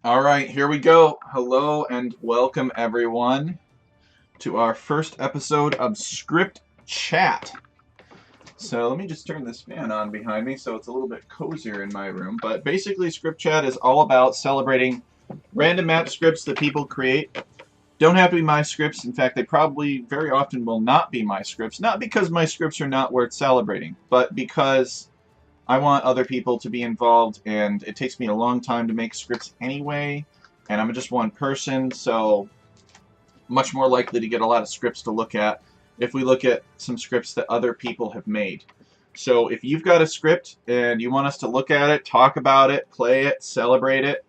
All right, here we go. Hello and welcome everyone to our first episode of Script Chat. So let me just turn this fan on behind me so it's a little bit cozier in my room. But basically, Script Chat is all about celebrating random map scripts that people create. Don't have to be my scripts. In fact, they probably very often will not be my scripts. Not because my scripts are not worth celebrating, but because I want other people to be involved, and it takes me a long time to make scripts anyway, and I'm just one person, so much more likely to get a lot of scripts to look at if we look at some scripts that other people have made. So if you've got a script and you want us to look at it, talk about it, play it, celebrate it,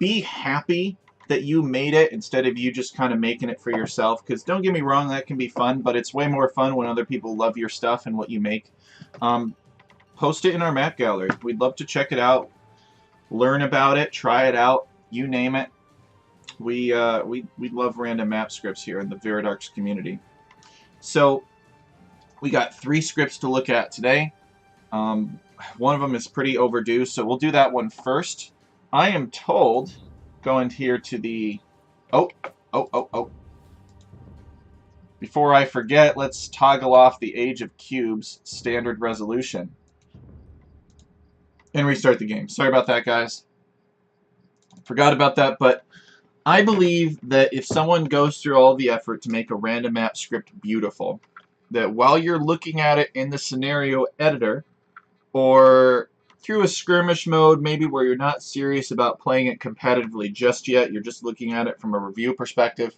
be happy that you made it instead of you just kind of making it for yourself, because don't get me wrong, that can be fun, but it's way more fun when other people love your stuff and what you make. Post it in our map gallery. We'd love to check it out, learn about it, try it out, you name it. We love random map scripts here in the Veridarks community. So we got 3 scripts to look at today. One of them is pretty overdue, so we'll do that one first. I am told, going here to the... Oh. Before I forget, let's toggle off the Age of Cubes standard resolution and restart the game. Sorry about that, guys. Forgot about that, but I believe that if someone goes through all the effort to make a random map script beautiful, that while you're looking at it in the scenario editor, or through a skirmish mode, maybe where you're not serious about playing it competitively just yet, you're just looking at it from a review perspective,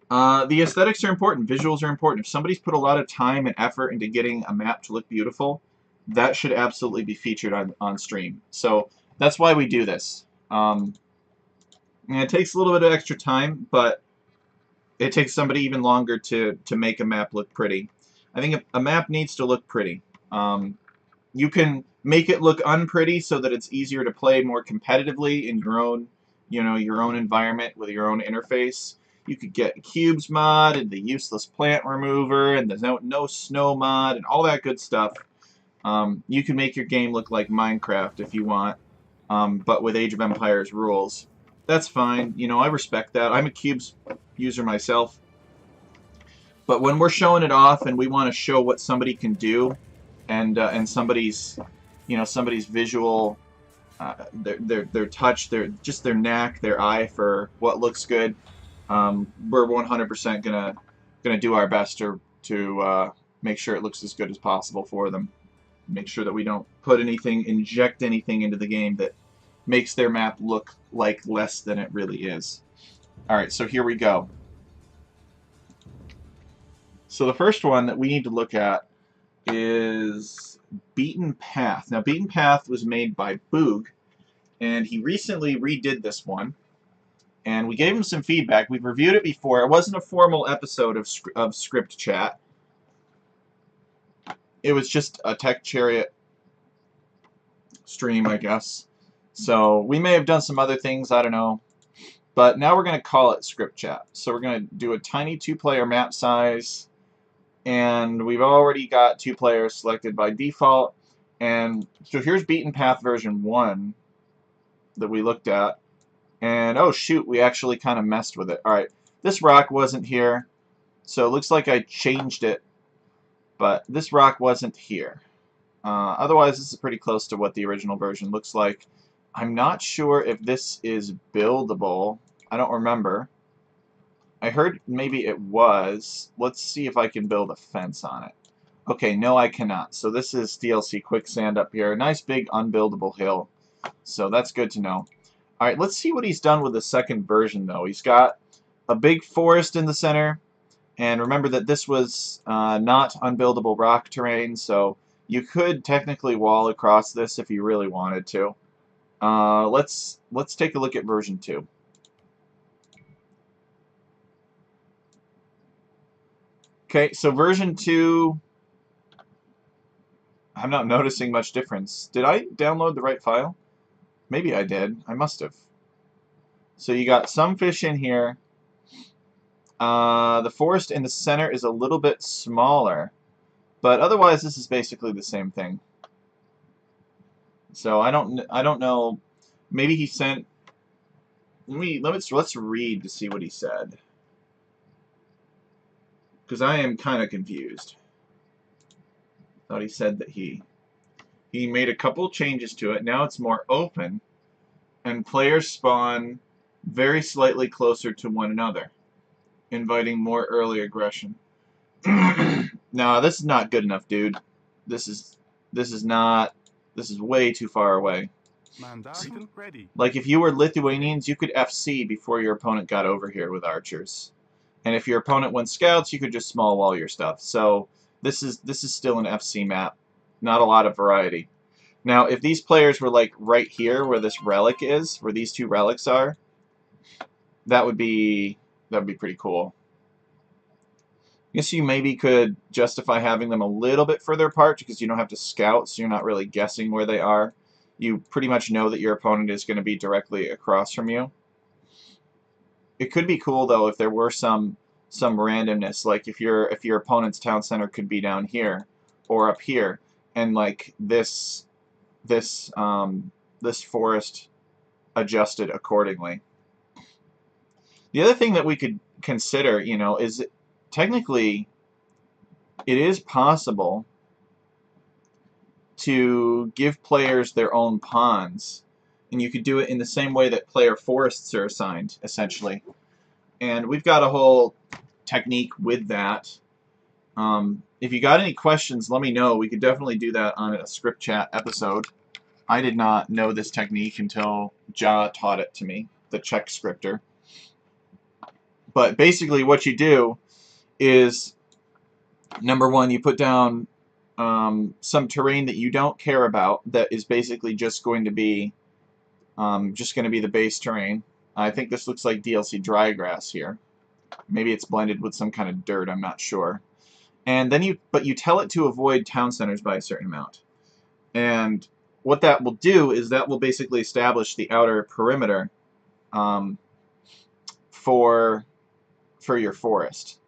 the aesthetics are important, visuals are important. If somebody's put a lot of time and effort into getting a map to look beautiful, that should absolutely be featured on stream. So that's why we do this. And it takes a little bit of extra time, but it takes somebody even longer to make a map look pretty. I think a map needs to look pretty. You can make it look unpretty so that it's easier to play more competitively in your own, your own environment with your own interface. You could get cubes mod and the useless plant remover and the no snow mod and all that good stuff. You can make your game look like Minecraft if you want, but with Age of Empires rules. That's fine. I respect that. I'm a cubes user myself. But when we're showing it off and we want to show what somebody can do, and somebody's, somebody's visual, their touch, their knack, their eye for what looks good, we're 100% gonna do our best to make sure it looks as good as possible for them. Make sure that we don't inject anything into the game that makes their map look like less than it really is. Alright, so here we go. So the first one that we need to look at is Beaten Path. Now, Beaten Path was made by Boog, and he recently redid this one, and we gave him some feedback. We've reviewed it before. It wasn't a formal episode of Script Chat. It was just a Tech Chariot stream, I guess. So we may have done some other things, I don't know. But now we're going to call it Script Chat. So we're going to do a tiny 2-player map size, and we've already got 2 players selected by default. And so here's Beaten Path version 1 that we looked at. And oh shoot, we actually kind of messed with it. Alright, this rock wasn't here, so it looks like I changed it, but this rock wasn't here. Otherwise, this is pretty close to what the original version looks like. I'm not sure if this is buildable. I don't remember. I heard maybe it was. Let's see if I can build a fence on it. Okay, no I cannot. So this is DLC Quicksand up here. A nice big unbuildable hill. So that's good to know. Alright, let's see what he's done with the second version though. He's got a big forest in the center. And remember that this was not unbuildable rock terrain, so you could technically wall across this if you really wanted to. Let's take a look at version 2. Okay, so version 2, I'm not noticing much difference. Did I download the right file? Maybe I did. I must have. So you got some fish in here. The forest in the center is a little bit smaller, but otherwise this is basically the same thing. So I don't know Maybe he sent... Let's read to see what he said. Because I am kind of confused. Thought he said that he made a couple changes to it. Now it's more open, and players spawn very slightly closer to one another, inviting more early aggression. No, this is not good enough, dude. This is way too far away. Ready. Like, if you were Lithuanians, you could FC before your opponent got over here with archers. And if your opponent went scouts, you could just small wall your stuff. So this is still an FC map. Not a lot of variety. Now, if these players were like right here where this relic is, where these two relics are, that would be pretty cool. I guess you maybe could justify having them a little bit further apart because you don't have to scout, so you're not really guessing where they are. You pretty much know that your opponent is going to be directly across from you. It could be cool though if there were some randomness, like if your opponent's town center could be down here or up here, and like this forest adjusted accordingly. The other thing that we could consider, you know, is technically it is possible to give players their own pawns, and you could do it in the same way that player forests are assigned, essentially. And we've got a whole technique with that. If you got any questions, let me know. We could definitely do that on a script chat episode. I did not know this technique until Ja taught it to me, the Czech scripter. But basically what you do is, number one, you put down some terrain that you don't care about that is basically just going to be the base terrain. I think this looks like DLC dry grass here. Maybe it's blended with some kind of dirt, I'm not sure. And then you tell it to avoid town centers by a certain amount. And what that will do is that will basically establish the outer perimeter for your forest.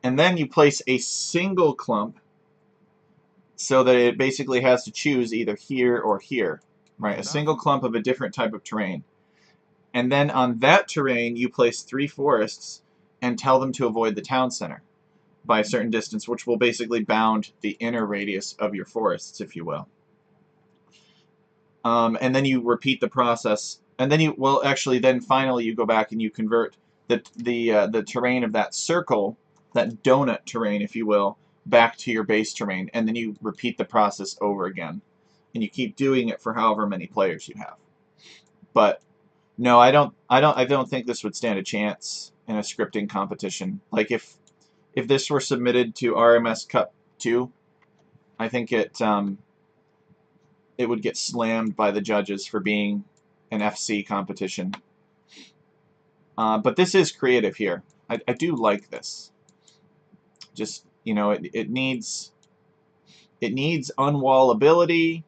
And then you place a single clump so that it basically has to choose either here or here, right? A single clump of a different type of terrain. And then on that terrain, you place 3 forests and tell them to avoid the town center by a certain distance, which will basically bound the inner radius of your forests, if you will. And then you repeat the process, and then then finally you go back and you convert the terrain of that circle, that donut terrain, if you will, back to your base terrain, and then you repeat the process over again, and you keep doing it for however many players you have. But no, I don't think this would stand a chance in a scripting competition. Like if this were submitted to RMS Cup 2, I think it would get slammed by the judges for being an FC competition. But this is creative here. I do like this. Just, you know, it needs unwallability,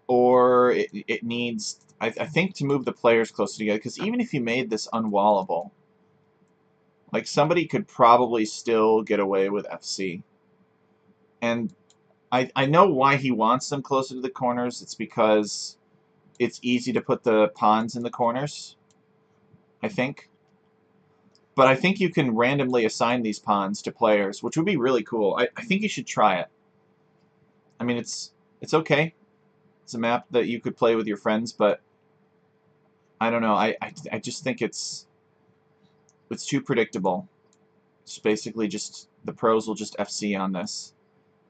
or it needs, I think, to move the players closer together, because even if you made this unwallable, like, somebody could probably still get away with FC. And I know why he wants them closer to the corners. It's because it's easy to put the pawns in the corners, I think. But I think you can randomly assign these pawns to players, which would be really cool. I think you should try it. I mean, it's okay. It's a map that you could play with your friends, but I don't know. I just think it's too predictable. It's basically just the pros will just FC on this.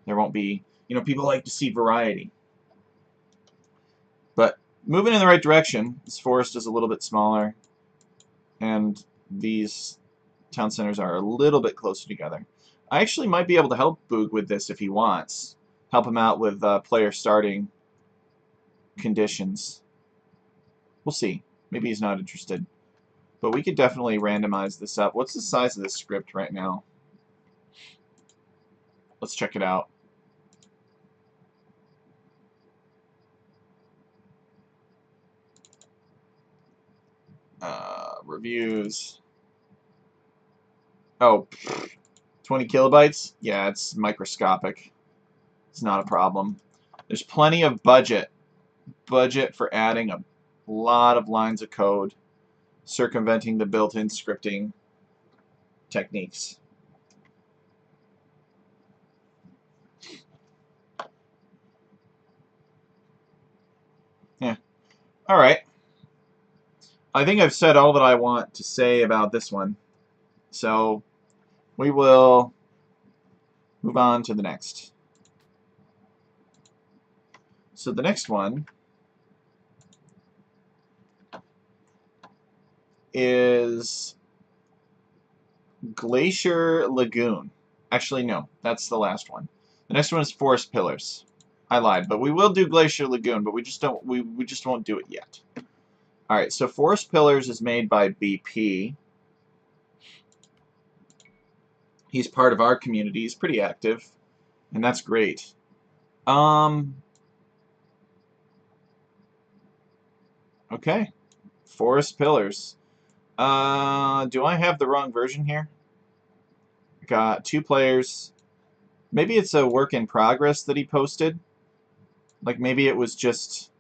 There won't be, you know, people like to see variety. But moving in the right direction. This forest is a little bit smaller, and these town centers are a little bit closer together. I actually might be able to help Boog with this if he wants. Help him out with player starting conditions. We'll see. Maybe he's not interested. But we could definitely randomize this up. What's the size of this script right now? Let's check it out. Reviews. Oh, 20 kilobytes? Yeah, it's microscopic. It's not a problem. There's plenty of budget for adding a A lot of lines of code circumventing the built-in scripting techniques. Yeah. All right. I think I've said all that I want to say about this one. So we will move on to the next. So the next one is Glacier Lagoon. Actually, no, that's the last one. The next one is Forest Pillars. I lied, but we will do Glacier Lagoon, but we just won't do it yet. All right, so Forest Pillars is made by BP. He's part of our community. He's pretty active, and that's great. Okay, Forest Pillars. Do I have the wrong version here? Got 2 players. Maybe it's a work in progress that he posted. Like maybe it was just...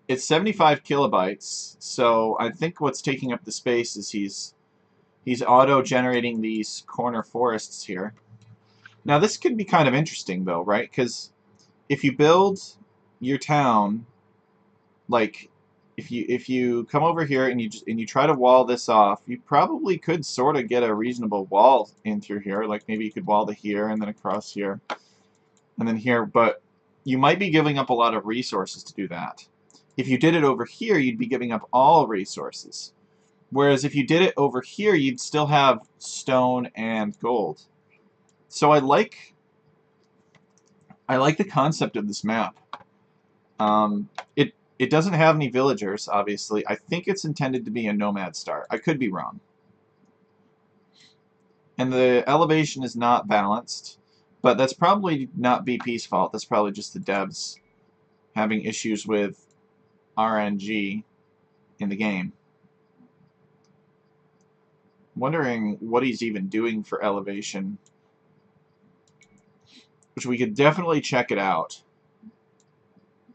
It's 75 kilobytes, so I think what's taking up the space is he's auto-generating these corner forests here. Now this could be kind of interesting though, right? Because if you build your town, like if you come over here and you try to wall this off, you probably could sort of get a reasonable wall in through here. Like maybe you could wall to here and then across here and then here, but you might be giving up a lot of resources to do that. If you did it over here, you'd be giving up all resources. Whereas if you did it over here, you'd still have stone and gold. So I like the concept of this map. It doesn't have any villagers, obviously. I think it's intended to be a nomad star. I could be wrong. And the elevation is not balanced, but that's probably not BP's fault. That's probably just the devs having issues with RNG in the game. Wondering what he's even doing for elevation, which we could definitely check it out.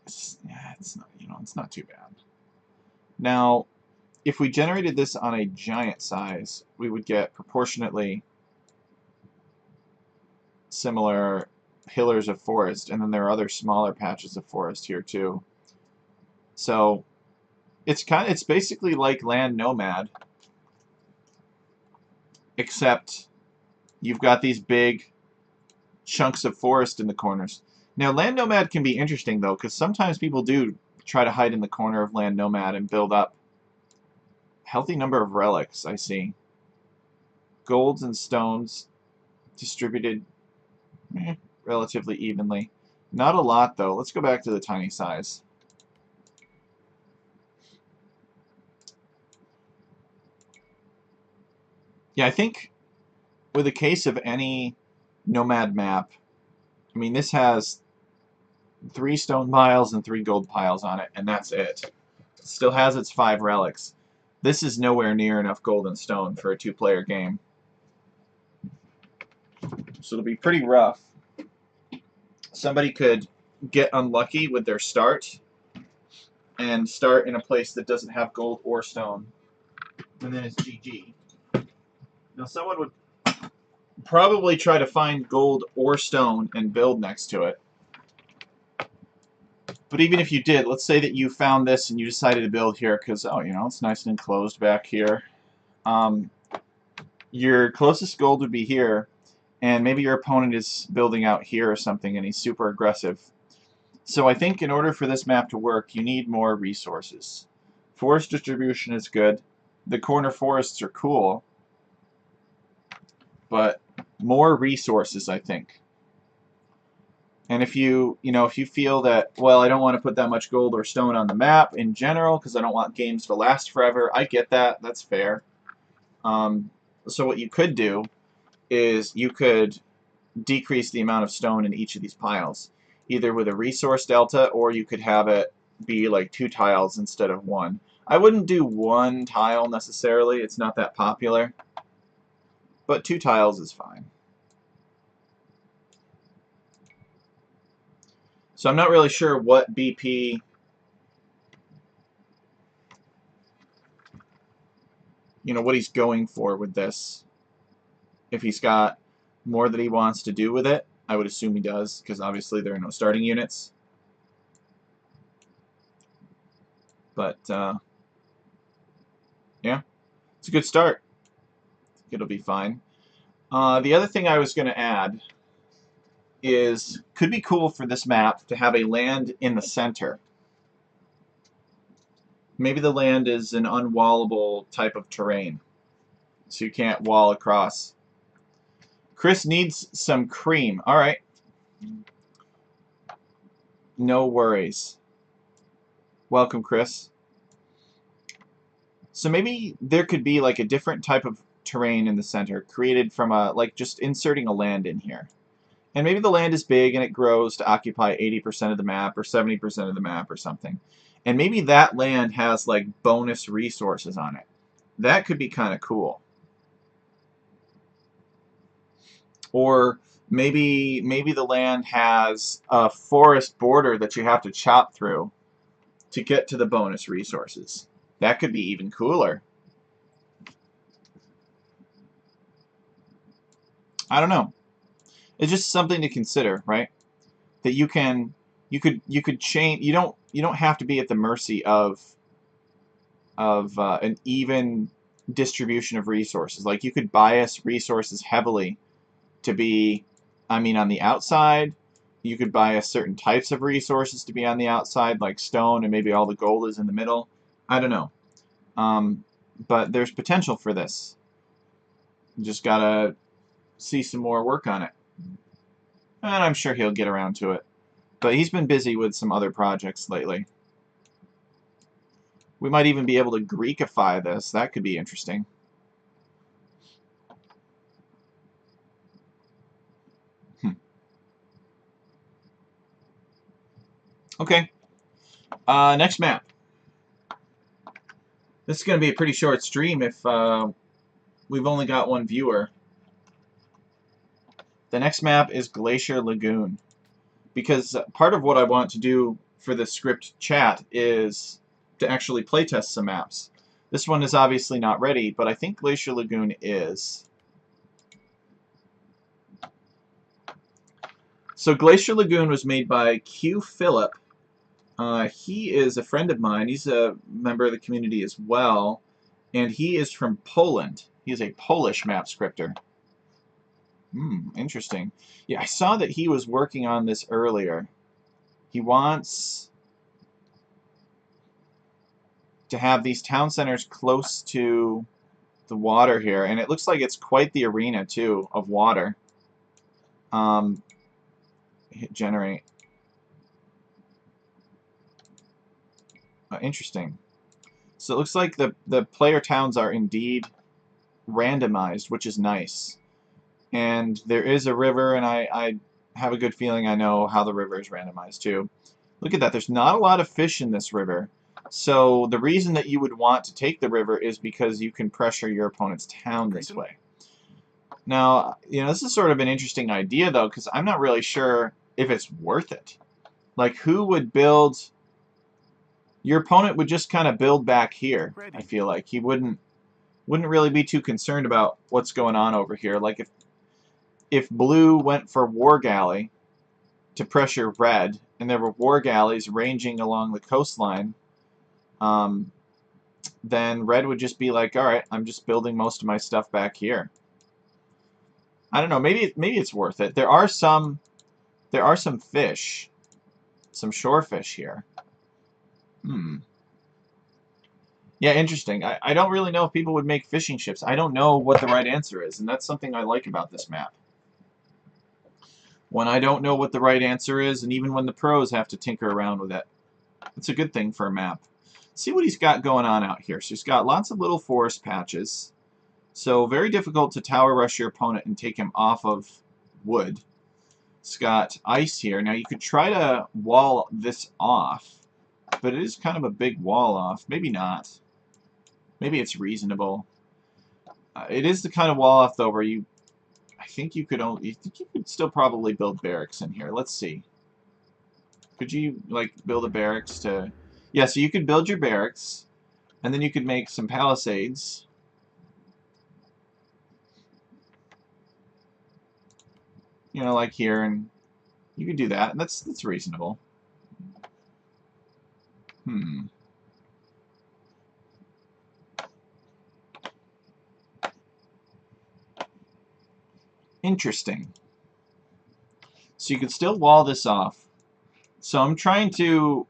It's not, it's not too bad. Now, if we generated this on a giant size, we would get proportionately similar pillars of forest, and then there are other smaller patches of forest here too. So it's basically like Land Nomad, except you've got these big chunks of forest in the corners. Now, Land Nomad can be interesting, though, because sometimes people do try to hide in the corner of Land Nomad and build up a healthy number of relics, I see. Golds and stones distributed relatively evenly. Not a lot, though. Let's go back to the tiny size. Yeah, I think with the case of any Nomad map, I mean, this has 3 stone piles and 3 gold piles on it, and that's it. It still has its 5 relics. This is nowhere near enough gold and stone for a 2-player game. So it'll be pretty rough. Somebody could get unlucky with their start and start in a place that doesn't have gold or stone, and then it's GG. Now someone would probably try to find gold or stone and build next to it. But even if you did, let's say that you found this and you decided to build here because, oh, it's nice and enclosed back here. Your closest gold would be here, and maybe your opponent is building out here or something and he's super aggressive. So I think in order for this map to work, you need more resources. Forest distribution is good. The corner forests are cool. But more resources, I think. And if you feel that, well, I don't want to put that much gold or stone on the map in general because I don't want games to last forever, I get that. That's fair. So what you could do is you could decrease the amount of stone in each of these piles, either with a resource delta, or you could have it be like 2 tiles instead of 1. I wouldn't do 1 tile necessarily. It's not that popular. But 2 tiles is fine. So I'm not really sure what BP... what he's going for with this. If he's got more that he wants to do with it, I would assume he does, because obviously there are no starting units. But, yeah, it's a good start. It'll be fine. The other thing I was going to add is, could be cool for this map to have a land in the center. Maybe the land is an unwallable type of terrain, so you can't wall across. Chris needs some cream. All right. No worries. Welcome, Chris. So maybe there could be like a different type of terrain in the center created from like just inserting a land in here. And maybe the land is big and it grows to occupy 80% of the map or 70% of the map or something. And maybe that land has like bonus resources on it. That could be kind of cool. Or maybe the land has a forest border that you have to chop through to get to the bonus resources. That could be even cooler. I don't know. It's just something to consider, right? That you could change. You don't have to be at the mercy of an even distribution of resources. Like you could bias resources heavily to be, I mean, on the outside. You could bias certain types of resources to be on the outside, like stone, and maybe all the gold is in the middle. I don't know. But there's potential for this. You just gotta see some more work on it. And I'm sure he'll get around to it. But he's been busy with some other projects lately. We might even be able to Greekify this. That could be interesting. Okay. Next map. This is going to be a pretty short stream if we've only got one viewer. The next map is Glacier Lagoon. Because part of what I want to do for the script chat is to actually playtest some maps. This one is obviously not ready, but I think Glacier Lagoon is. So Glacier Lagoon was made by Q Phillip. He is a friend of mine. He's a member of the community as well. And he is from Poland. He is a Polish map scripter. Interesting. Yeah, I saw that he was working on this earlier. He wants to have these town centers close to the water here. And it looks like it's quite the arena, too, of water. Hit generate. Interesting. So it looks like the player towns are indeed randomized, which is nice. And there is a river, and I have a good feeling I know how the river is randomized too. Look at that. There's not a lot of fish in this river. So the reason that you would want to take the river is because you can pressure your opponent's town this way. Now, this is sort of an interesting idea, though, because I'm not really sure if it's worth it. Like, who would build... Your opponent would just kind of build back here, I feel like. He wouldn't really be too concerned about what's going on over here. Like, if blue went for War Galley to pressure red, and there were War Galleys ranging along the coastline, then red would just be like, all right, I'm just building most of my stuff back here. I don't know. Maybe it's worth it. There are some fish, some shore fish here. Yeah, interesting. I don't really know if people would make fishing ships. I don't know what the right answer is, and that's something I like about this map. When I don't know what the right answer is, and even when the pros have to tinker around with it, it's a good thing for a map. See what he's got going on out here. So he's got lots of little forest patches. So very difficult to tower rush your opponent and take him off of wood. It's got ice here. Now you could try to wall this off, but it is kind of a big wall off. Maybe not. Maybe it's reasonable. It is the kind of wall off though where I think you could still probably build barracks in here. Let's see. Could you, like, build a barracks to... Yeah, so you could build your barracks, and then you could make some palisades. You know, like here, and you could do that. And that's reasonable. Interesting. So you could still wall this off. So I'm trying to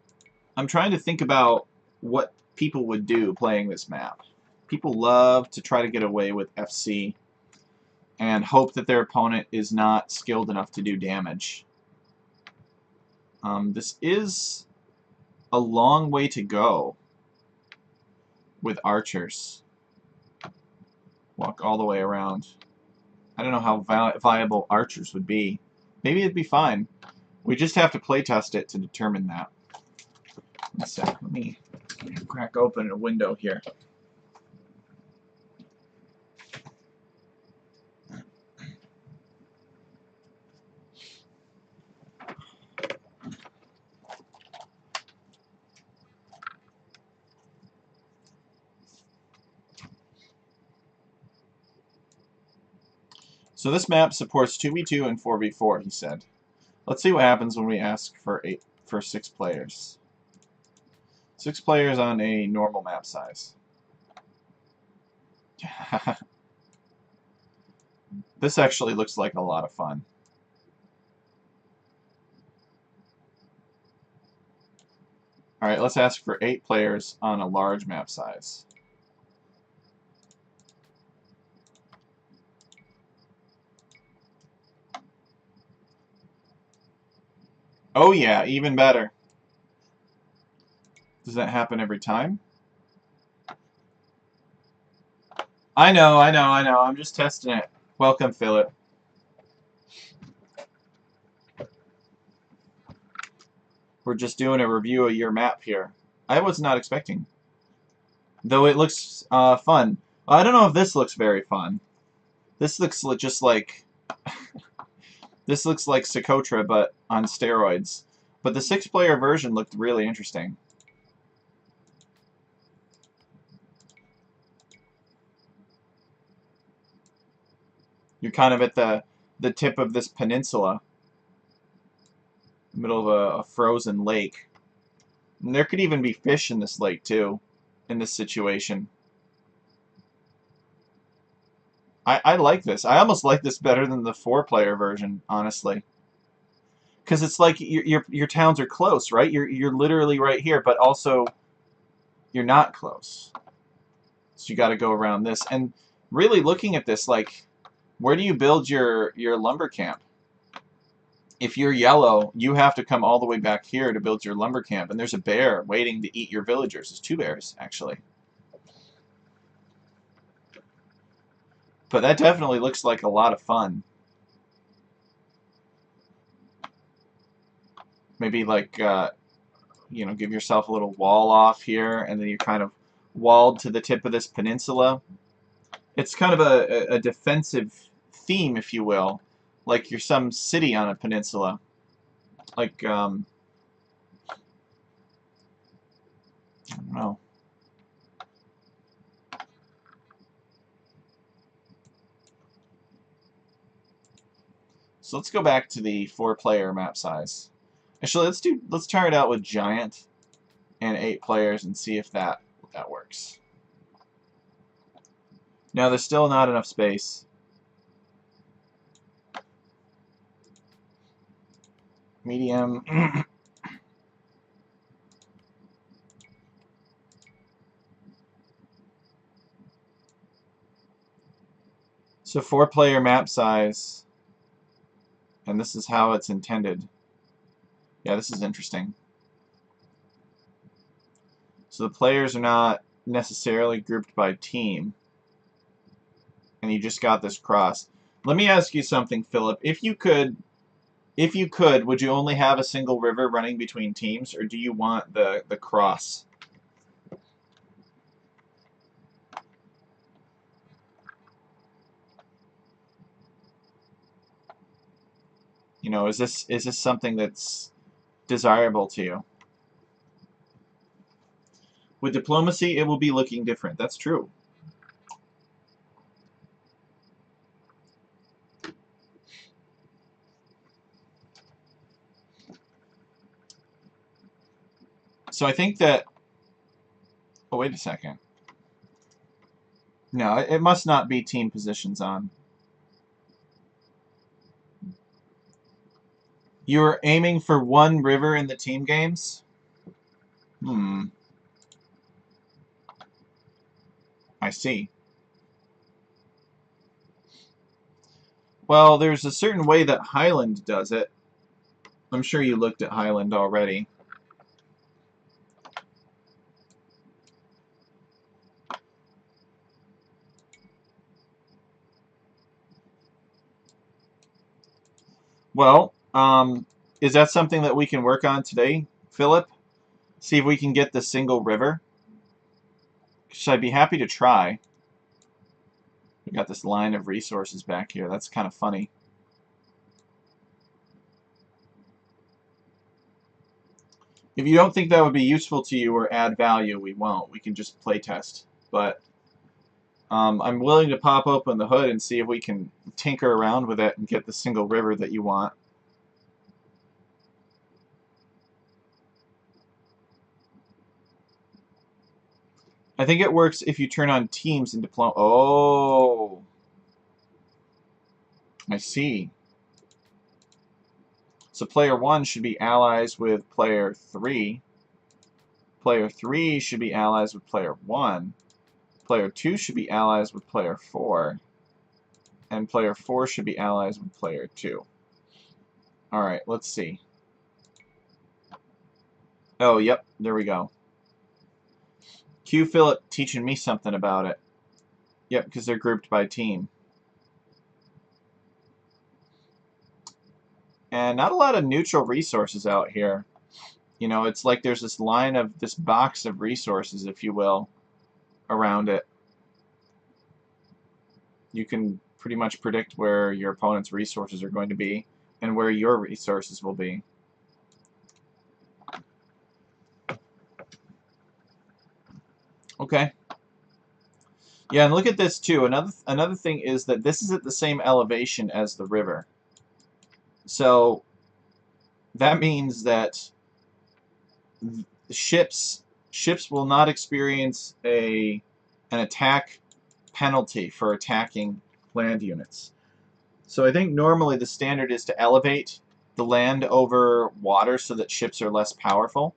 think about what people would do playing this map. People love to try to get away with FC and hope that their opponent is not skilled enough to do damage. This is a long way to go with archers. Walk all the way around. I don't know how viable archers would be. Maybe it'd be fine. We just have to playtest it to determine that. One sec. Let me crack open a window here. So this map supports 2v2 and 4v4, he said. Let's see what happens when we ask for 6 players. 6 players on a normal map size. This actually looks like a lot of fun. Alright, let's ask for 8 players on a large map size. Oh yeah, even better. Does that happen every time? I know. I'm just testing it. Welcome, Philip. We're just doing a review of your map here. I was not expecting. Though it looks fun. I don't know if this looks very fun. This looks just like... this looks like Socotra, but on steroids. But the 6-player version looked really interesting. You're kind of at the tip of this peninsula. Middle of a frozen lake. And there could even be fish in this lake, too, in this situation. I like this. I almost like this better than the 4-player version, honestly. Because it's like your towns are close, right? You're literally right here, but also you're not close. So you got to go around this. And really looking at this, like, where do you build your lumber camp? If you're yellow, you have to come all the way back here to build your lumber camp. And there's a bear waiting to eat your villagers. There's 2 bears, actually. But that definitely looks like a lot of fun. Maybe like, you know, give yourself a little wall off here, and then you're kind of walled to the tip of this peninsula. It's kind of a defensive theme, if you will. Like you're some city on a peninsula. Like, I don't know. So let's go back to the 4-player map size. Actually, let's try it out with giant and 8 players and see if that works. Now there's still not enough space. Medium. So 4-player map size, and this is how it's intended. Yeah, this is interesting. So the players are not necessarily grouped by team, and you just got this cross. Let me ask you something, Philip. If you could, would you only have a single river running between teams, or do you want the cross? You know, is this something that's desirable to you. With diplomacy, it will be looking different. That's true. So I think that... Oh, wait a second. No, it must not be team positions on. You're aiming for one river in the team games? I see. Well, there's a certain way that Highland does it. I'm sure you looked at Highland already. Well, is that something that we can work on today, Philip? See if we can get the single river? So I'd be happy to try. We got this line of resources back here. That's kind of funny. If you don't think that would be useful to you or add value, we won't. We can just play test. But I'm willing to pop open the hood and see if we can tinker around with it and get the single river that you want. I think it works if you turn on teams and deploy. Oh, I see. So player 1 should be allies with player 3. Player 3 should be allies with player 1. Player 2 should be allies with player 4. And player 4 should be allies with player 2. Alright, let's see. Oh, yep, there we go. Q Philip teaching me something about it. Yep, because they're grouped by team. And not a lot of neutral resources out here. You know, it's like there's this line of, this box of resources, if you will, around it. You can pretty much predict where your opponent's resources are going to be and where your resources will be. Okay. Yeah, and look at this too. Another thing is that this is at the same elevation as the river. So that means that ships will not experience an attack penalty for attacking land units. So I think normally the standard is to elevate the land over water so that ships are less powerful,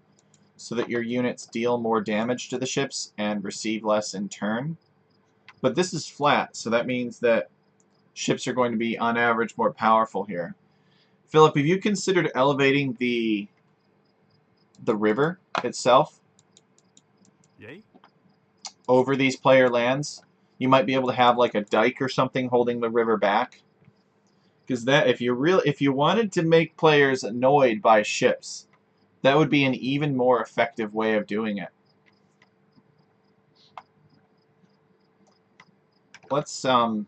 so that your units deal more damage to the ships and receive less in turn. But this is flat, so that means that ships are going to be, on average, more powerful here. Philip, have you considered elevating the river itself? Yay? Over these player lands? You might be able to have like a dike or something holding the river back. Because that, if you wanted to make players annoyed by ships, that would be an even more effective way of doing it. Let's pop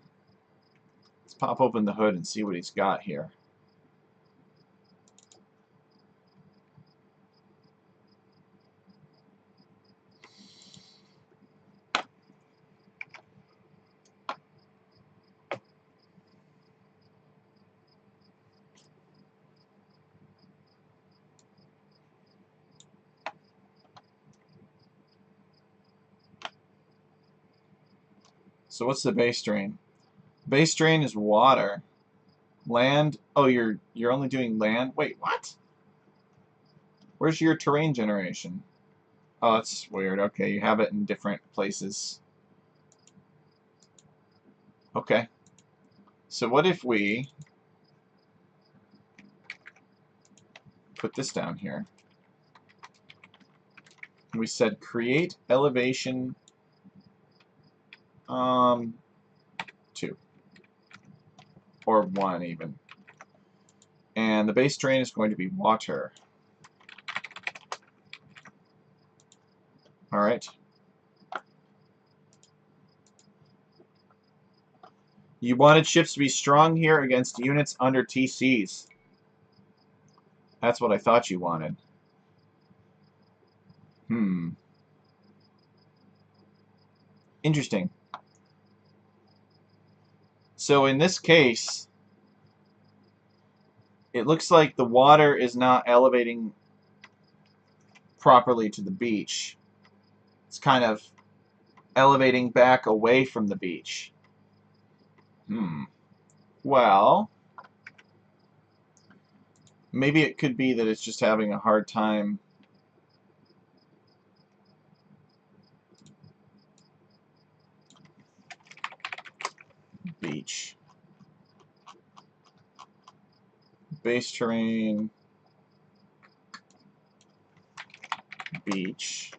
open the hood and see what he's got here. So what's the base drain? Base drain is water. Land. Oh, you're only doing land. Wait, what? Where's your terrain generation? Oh, that's weird. Okay, you have it in different places. Okay. So what if we put this down here? We said create elevation 2 or 1 even. And the base drain is going to be water. All right. You wanted ships to be strong here against units under TCs. That's what I thought you wanted. Interesting. So in this case, it looks like the water is not elevating properly to the beach. It's kind of elevating back away from the beach. Well, maybe it could be that it's just having a hard time beach. Base terrain, beach,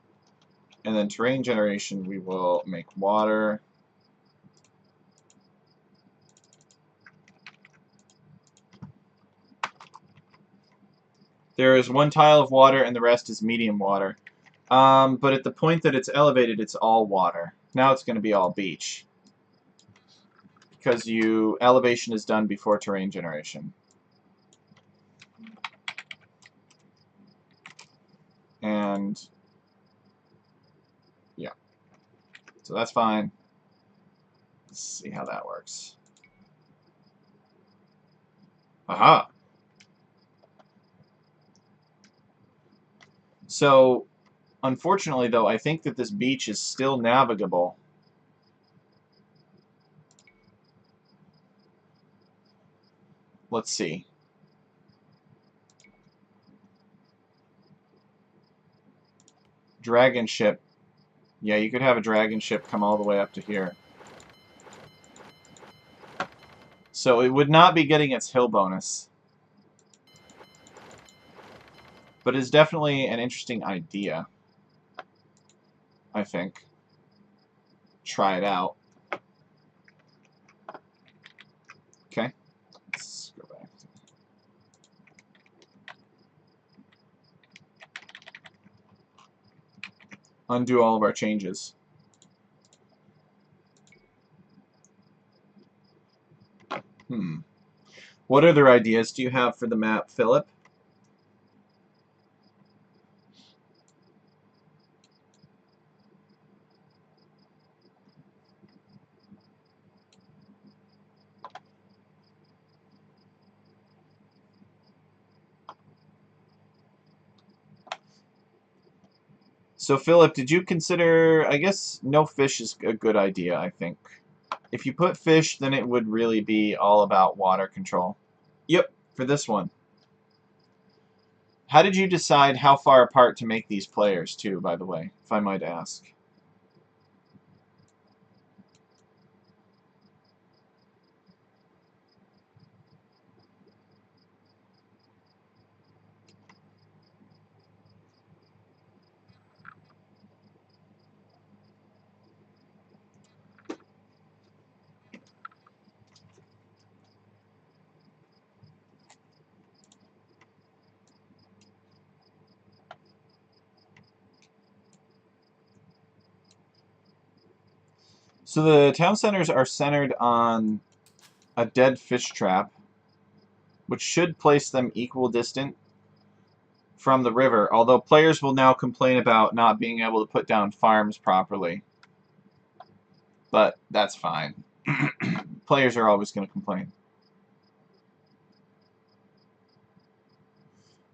and then terrain generation we will make water. There is one tile of water and the rest is medium water. But at the point that it's elevated, it's all water. Now it's going to be all beach. Because elevation is done before terrain generation. And yeah. So that's fine. Let's see how that works. Aha! So, unfortunately, though, I think that this beach is still navigable. Let's see. Dragon ship. Yeah, you could have a dragon ship come all the way up to here. So it would not be getting its hill bonus. But it's definitely an interesting idea, I think. Try it out. Okay. Let's go back. Undo all of our changes. What other ideas do you have for the map, Philip? So, Philip, did you consider... I guess no fish is a good idea, I think. If you put fish, then it would really be all about water control. Yep, for this one. How did you decide how far apart to make these players, too, by the way, if I might ask? So the town centers are centered on a dead fish trap, which should place them equal distant from the river, although players will now complain about not being able to put down farms properly. But that's fine. Players are always going to complain.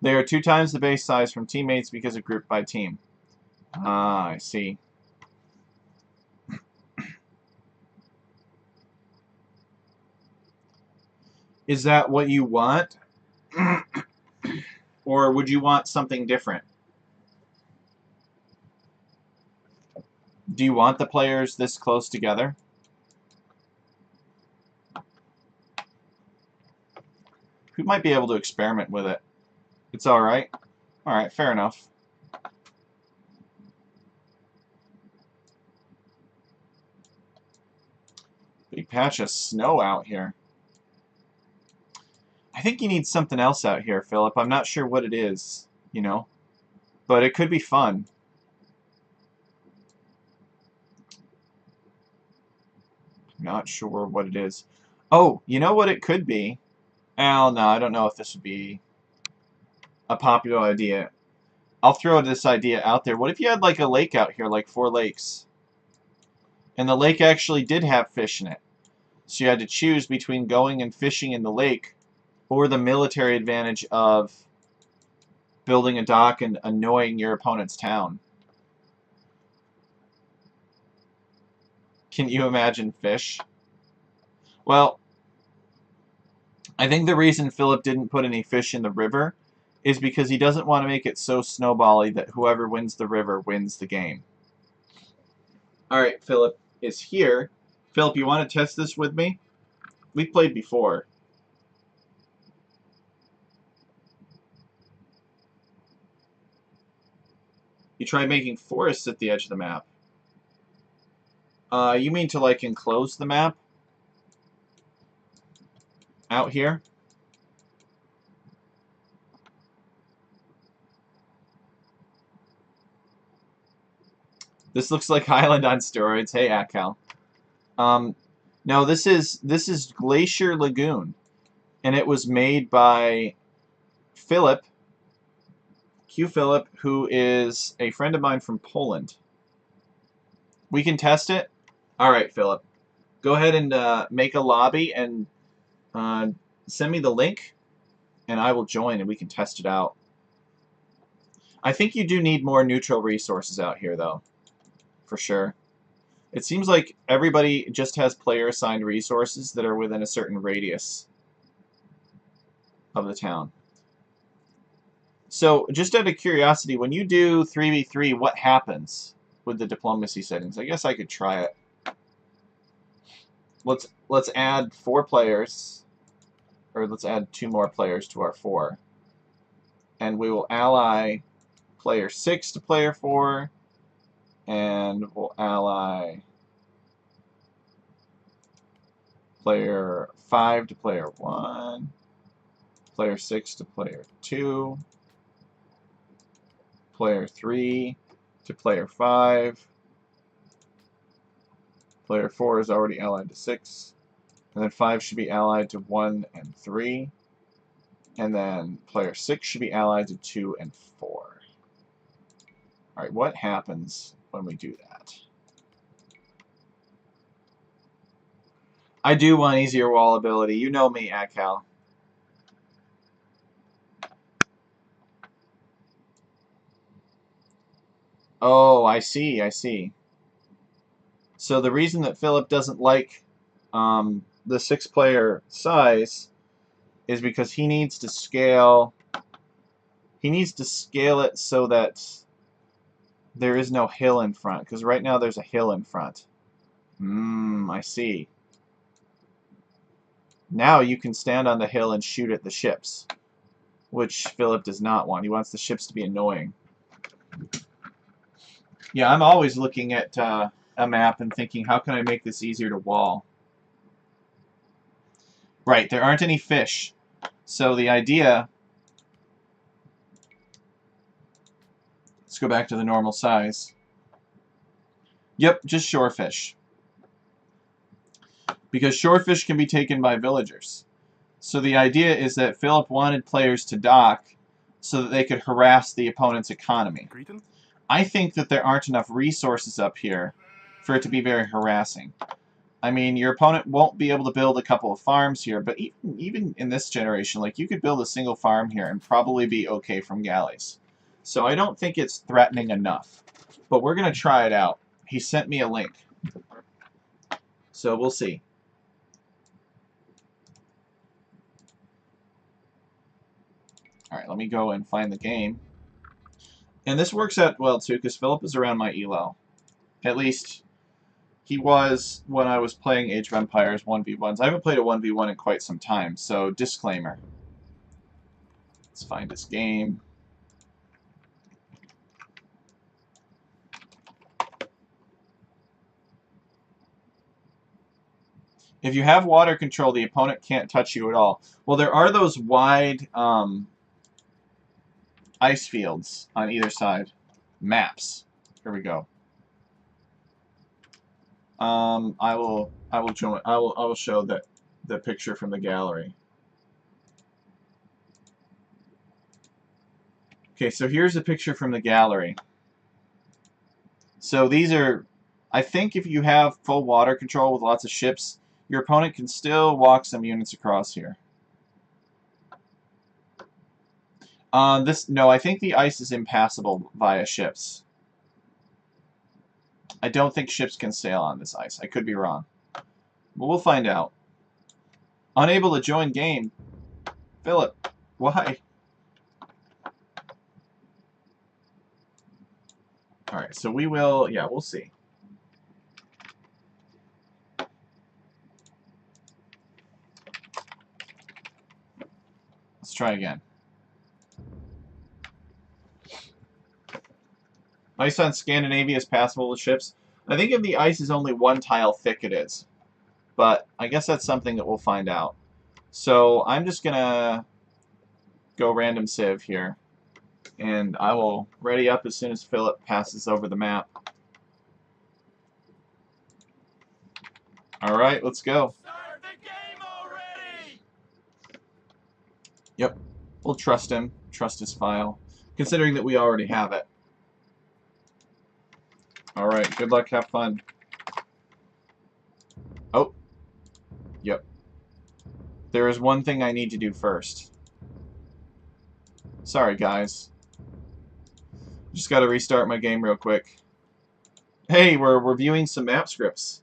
They are 2 times the base size from teammates because of group by team. Ah, I see. Is that what you want? Or would you want something different? Do you want the players this close together? We might be able to experiment with it. It's alright. Alright, fair enough. Big patch of snow out here. I think you need something else out here, Philip. I'm not sure what it is, you know. But it could be fun. Not sure what it is. Oh, you know what it could be? Oh, no, I don't know if this would be... a popular idea. I'll throw this idea out there. What if you had like a lake out here, like 4 lakes? And the lake actually did have fish in it. So you had to choose between going and fishing in the lake or the military advantage of building a dock and annoying your opponent's town. Can you imagine fish? Well, I think the reason Philip didn't put any fish in the river is because he doesn't want to make it so snowbally that whoever wins the river wins the game. Alright, Philip is here. Philip, you want to test this with me? We've played before. You try making forests at the edge of the map. You mean to, like, enclose the map? Out here? This looks like Highland on steroids. Hey, Akal. No, this is Glacier Lagoon, and it was made by Philip, Q Philip, who is a friend of mine from Poland. We can test it? Alright, Philip. Go ahead and make a lobby and send me the link, and I will join and we can test it out. I think you do need more neutral resources out here, though. For sure. It seems like everybody just has player-assigned resources that are within a certain radius of the town. So, just out of curiosity, when you do 3v3, what happens with the diplomacy settings? I guess I could try it. Let's add 4 players, or let's add 2 more players to our 4. And we will ally player 6 to player 4, and we'll ally player 5 to player 1, player 6 to player 2, player 3 to player 5, player 4 is already allied to 6, and then 5 should be allied to 1 and 3, and then player 6 should be allied to 2 and 4. Alright, what happens when we do that? I do want easier wall ability. You know me, Akal. Oh, I see, I see. So the reason that Philip doesn't like the 6-player size is because he needs to scale. He needs to scale it so that there is no hill in front. Because right now there's a hill in front. I see. Now you can stand on the hill and shoot at the ships, which Philip does not want. He wants the ships to be annoying. Yeah, I'm always looking at a map and thinking, how can I make this easier to wall? Right, there aren't any fish. So the idea... Let's go back to the normal size. Yep, just shorefish. Because shorefish can be taken by villagers. So the idea is that Philip wanted players to dock so that they could harass the opponent's economy. Greeting? I think that there aren't enough resources up here for it to be very harassing. I mean, your opponent won't be able to build a couple of farms here, but even in this generation, like, you could build a single farm here and probably be okay from galleys. So I don't think it's threatening enough. But we're going to try it out. He sent me a link. So we'll see. Alright, let me go and find the game. And this works out well, too, because Philip is around my elo. At least, he was when I was playing Age of Empires 1v1s. I haven't played a 1v1 in quite some time, so disclaimer. Let's find this game. If you have water control, the opponent can't touch you at all. Well, there are those wide ice fields on either side. Maps. Here we go. I will show the picture from the gallery. Okay, so here's a picture from the gallery. So these are, I think if you have full water control with lots of ships, your opponent can still walk some units across here. No, I think the ice is impassable via ships. I don't think ships can sail on this ice. I could be wrong. But we'll find out. Unable to join game. Philip, why? Alright, so we will, yeah, we'll see. Let's try again. Ice on Scandinavia is passable with ships. I think if the ice is only one tile thick, it is. But I guess that's something that we'll find out. So I'm just going to go random civ here. And I will ready up as soon as Philip passes over the map. Alright, let's go. Start the game already! Yep, we'll trust him, trust his file, considering that we already have it. Alright, good luck, have fun. Oh, yep. There is one thing I need to do first. Sorry, guys. Just gotta restart my game real quick. Hey, we're reviewing some map scripts.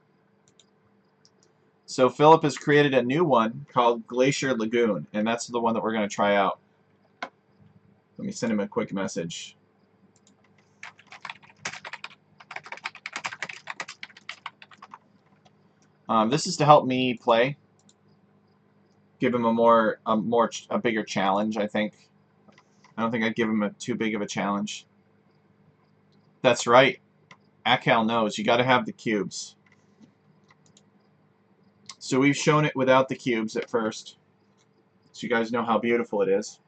So Philip has created a new one called Glacier Lagoon, and that's the one that we're going to try out. Let me send him a quick message. This is to help me play. Give him a bigger challenge, I think. I don't think I'd give him too big of a challenge. That's right. Akal knows. You got to have the cubes. So we've shown it without the cubes at first, so you guys know how beautiful it is.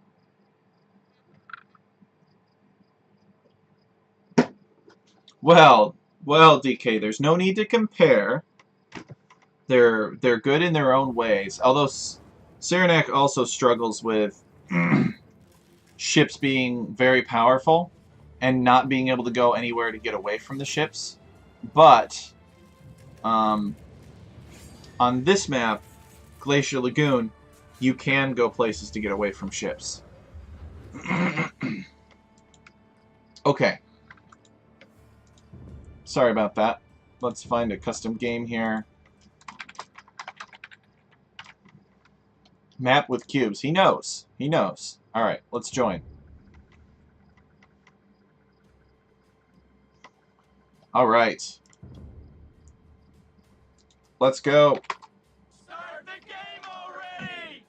Well, DK, there's no need to compare. They're good in their own ways. Although Saranac also struggles with ships being very powerful and not being able to go anywhere to get away from the ships. But on this map, Glacier Lagoon, you can go places to get away from ships. Okay. Sorry about that. Let's find a custom game here. Map with cubes. He knows. He knows. Alright, let's join. Alright. Let's go. Start the game already!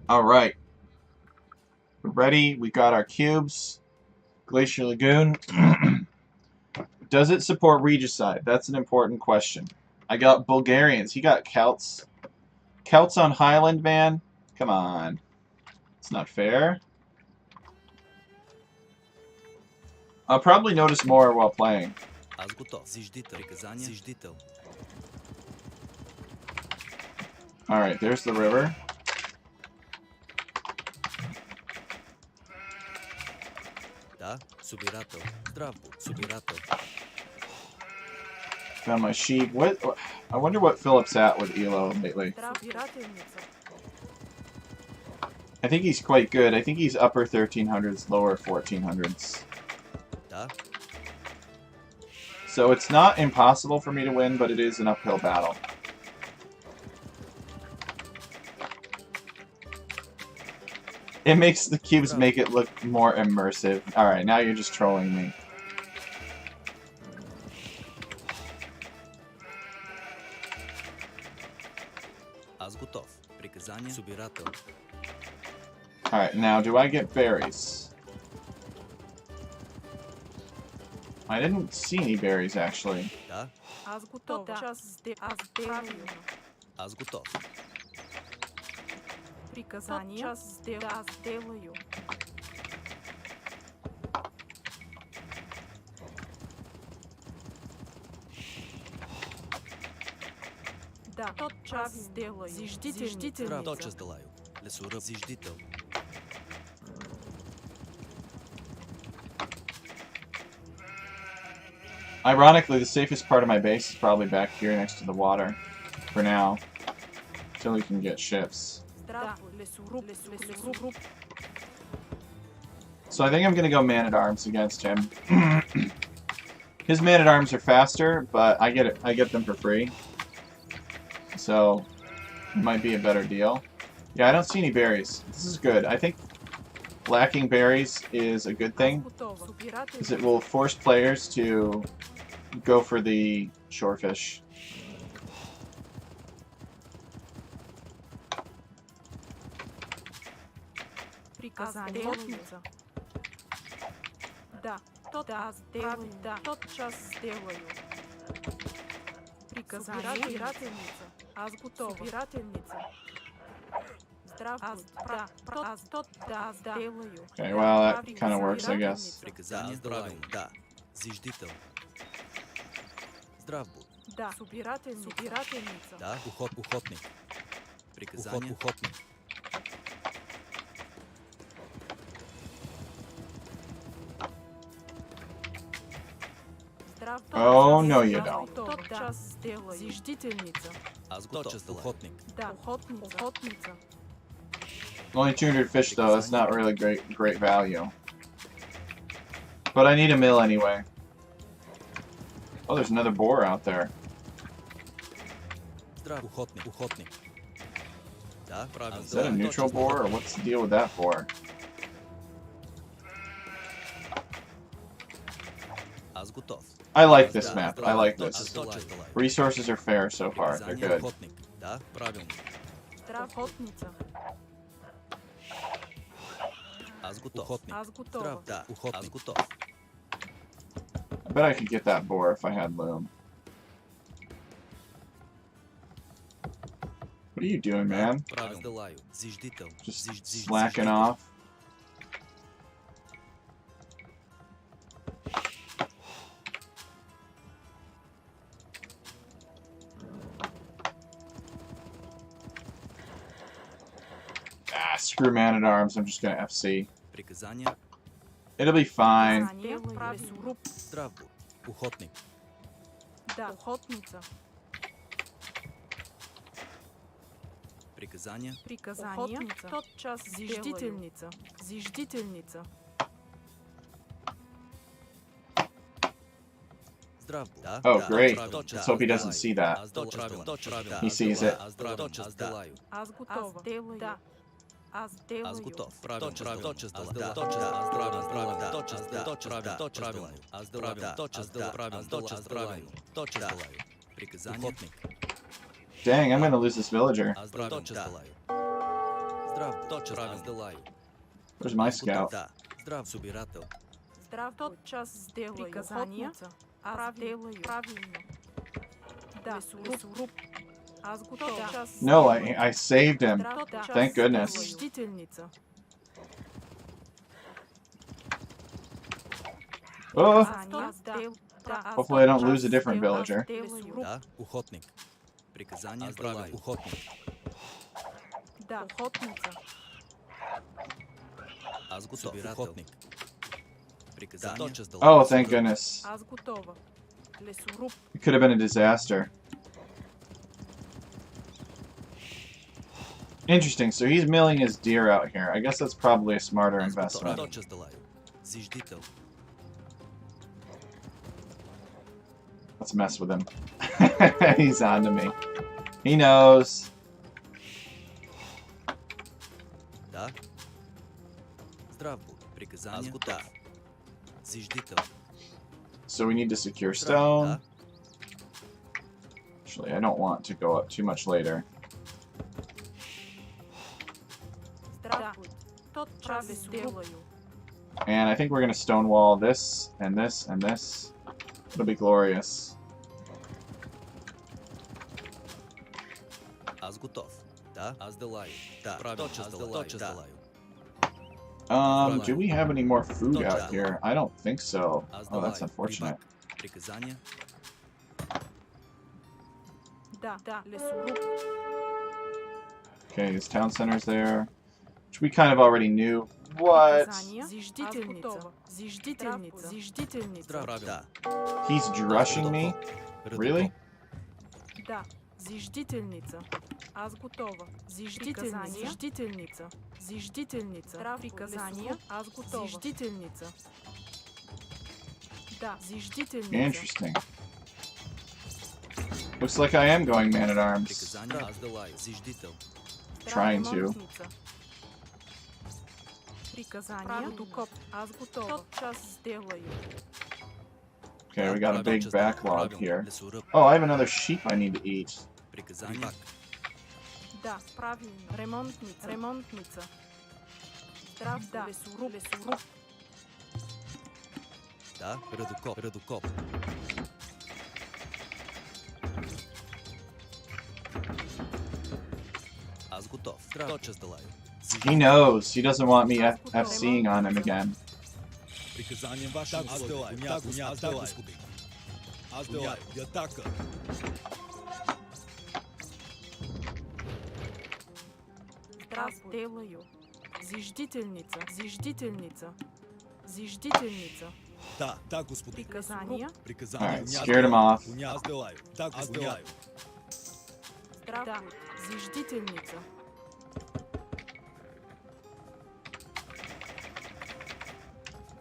Alright. We're ready. We got our cubes. Glacier Lagoon. Does it support regicide? That's an important question. I got Bulgarians. He got Celts. Celts on Highland, man? Come on. It's not fair. I'll probably notice more while playing. Alright, there's the river. Found my sheep. What? I wonder what Philip's at with Elo lately. I think he's quite good. I think he's upper 1300s, lower 1400s. So it's not impossible for me to win, but it is an uphill battle. It makes the cubes make it look more immersive. Alright, now you're just trolling me. Alright, now do I get berries? I didn't see any berries, actually. Да, тот час сделаю. Зиждитель. Тотчас делаю. Лесуръб зиждител. Ironically, the safest part of my base is probably back here next to the water. For now. Until we can get ships. So I think I'm gonna go man-at-arms against him. His man-at-arms are faster, but I get them for free. So it might be a better deal. Yeah, I don't see any berries. This is good. I think lacking berries is a good thing, because it will force players to go for the shorefish. Да, тотчас сделаю. Приказание собирательница. Аз готова. Собирательница. Okay, well, that kind of works, I guess. Да. Зиждител. Здрав будь. Да, собирательница. Да, охотник. Приказание. Охотник. Oh, no you don't. Тотчас сделаю. Зиждительница. Аз готов. Охотник. Да, охотница. Only 200 fish, though. That's not really great value. But I need a mill anyway. Oh, there's another boar out there. Здрав, охотник. Да, правильно. Is that a neutral boar, or what's the deal with that boar? Аз готов. I like this map. I like this. Resources are fair so far. They're good. Да, правильно. Здрав, охотница. Аз готов. Аз готова. Здрав, да, охотник. Аз готов. I bet I could get that boar if I had loom. What are you doing, man? Правилно. Зиждител. Just slacking off. Ah, screw man-at-arms. I'm just gonna FC. Приказание. It'll be fine. Здрав будь. Охотник. Да, охотница. Приказание. Охотница. Тотчас зиждительница. Зиждительница. Здрав будь. Да. Oh, great. Let's hope he doesn't see that. He sees it. Аз делаю. Аз готова. Да. Аз Аз делаю. готов. Правилно. Точно сделаю. Да. Точно правилно. Точно делаю. Аз делаю. Точно сделаю. Правилно. Точно правилно. Точно делаю. Приказание. Охотник. Dang, I'm gonna lose this villager. Аз точно делаю. Здрав. Точно правилно делаю. Where's my scout? Да. Здрав. Собирател. Здрав, тотчас сделаю. Приказания. Аз делаю. Правильно. Да, лесоруб. Аз готова. No, I saved him. Thank goodness. Зиждительница. Oh, Приказания. hopefully I don't lose a different villager. Да. Охотник. Приказание. Правилно. Охотник. Да, охотница. Аз готов. Охотник. Приказание. Oh, thank goodness. Аз готова. Лесоруб. It could have been a disaster. Interesting, so he's milling his deer out here. I guess that's probably a smarter investment. Зиждител. Let's mess with him. He's on to me. He knows. Да. Здрав будь. Приказание. Аз готов. Зиждител. So we need to secure stone. Actually, I don't want to go up too much later. Здрав будь. Тотчас сделаю. And I think we're going to stonewall this, and this, and this. It'll be glorious. Аз готов. Да. Аз делаю. Да. Правильно. Точно делаю. Do we have any more food out here? I don't think so. Oh, that's unfortunate. Приказание. Да, лесоруб. Okay, his town center's there. Which we kind of already knew. What? Приказания. Зиждителница. Зиждителница. Зиждителница. Здрав, да. He's drushing me? Really? Да. Зиждителница. Аз готова. Зиждителница. Зиждителница. Зиждителница. Приказания. Аз готова. Зиждителница. Да. Зиждителница. Interesting. Looks like I am going man-at-arms. Приказания, аз делаю. Зиждител. Trying to. Ремонтница. Приказания. Докоп. Аз готова. Тот час сделаю. Okay, we got a big backlog here. Лесоръб. Oh, I have another sheep I need to eat. Приказания. Да, правилно. Ремонтница. Ремонтница. Здрав, да. Лесоруб. Лесоруб. Да, редокоп. Редокоп. Аз готов. Здрав. Тот час делаю. He knows. He doesn't want me FCing on him again. Приказанием вашим аз делаю. Аз делаю. Аз делаю. Я така. Здрав, делаю. Зиждителница. Зиждителница. Зиждителница. Да, господин. Приказания. Приказание. Alright, scared him off. Аз делаю. Аз делаю. Здрав, да. Зиждителница.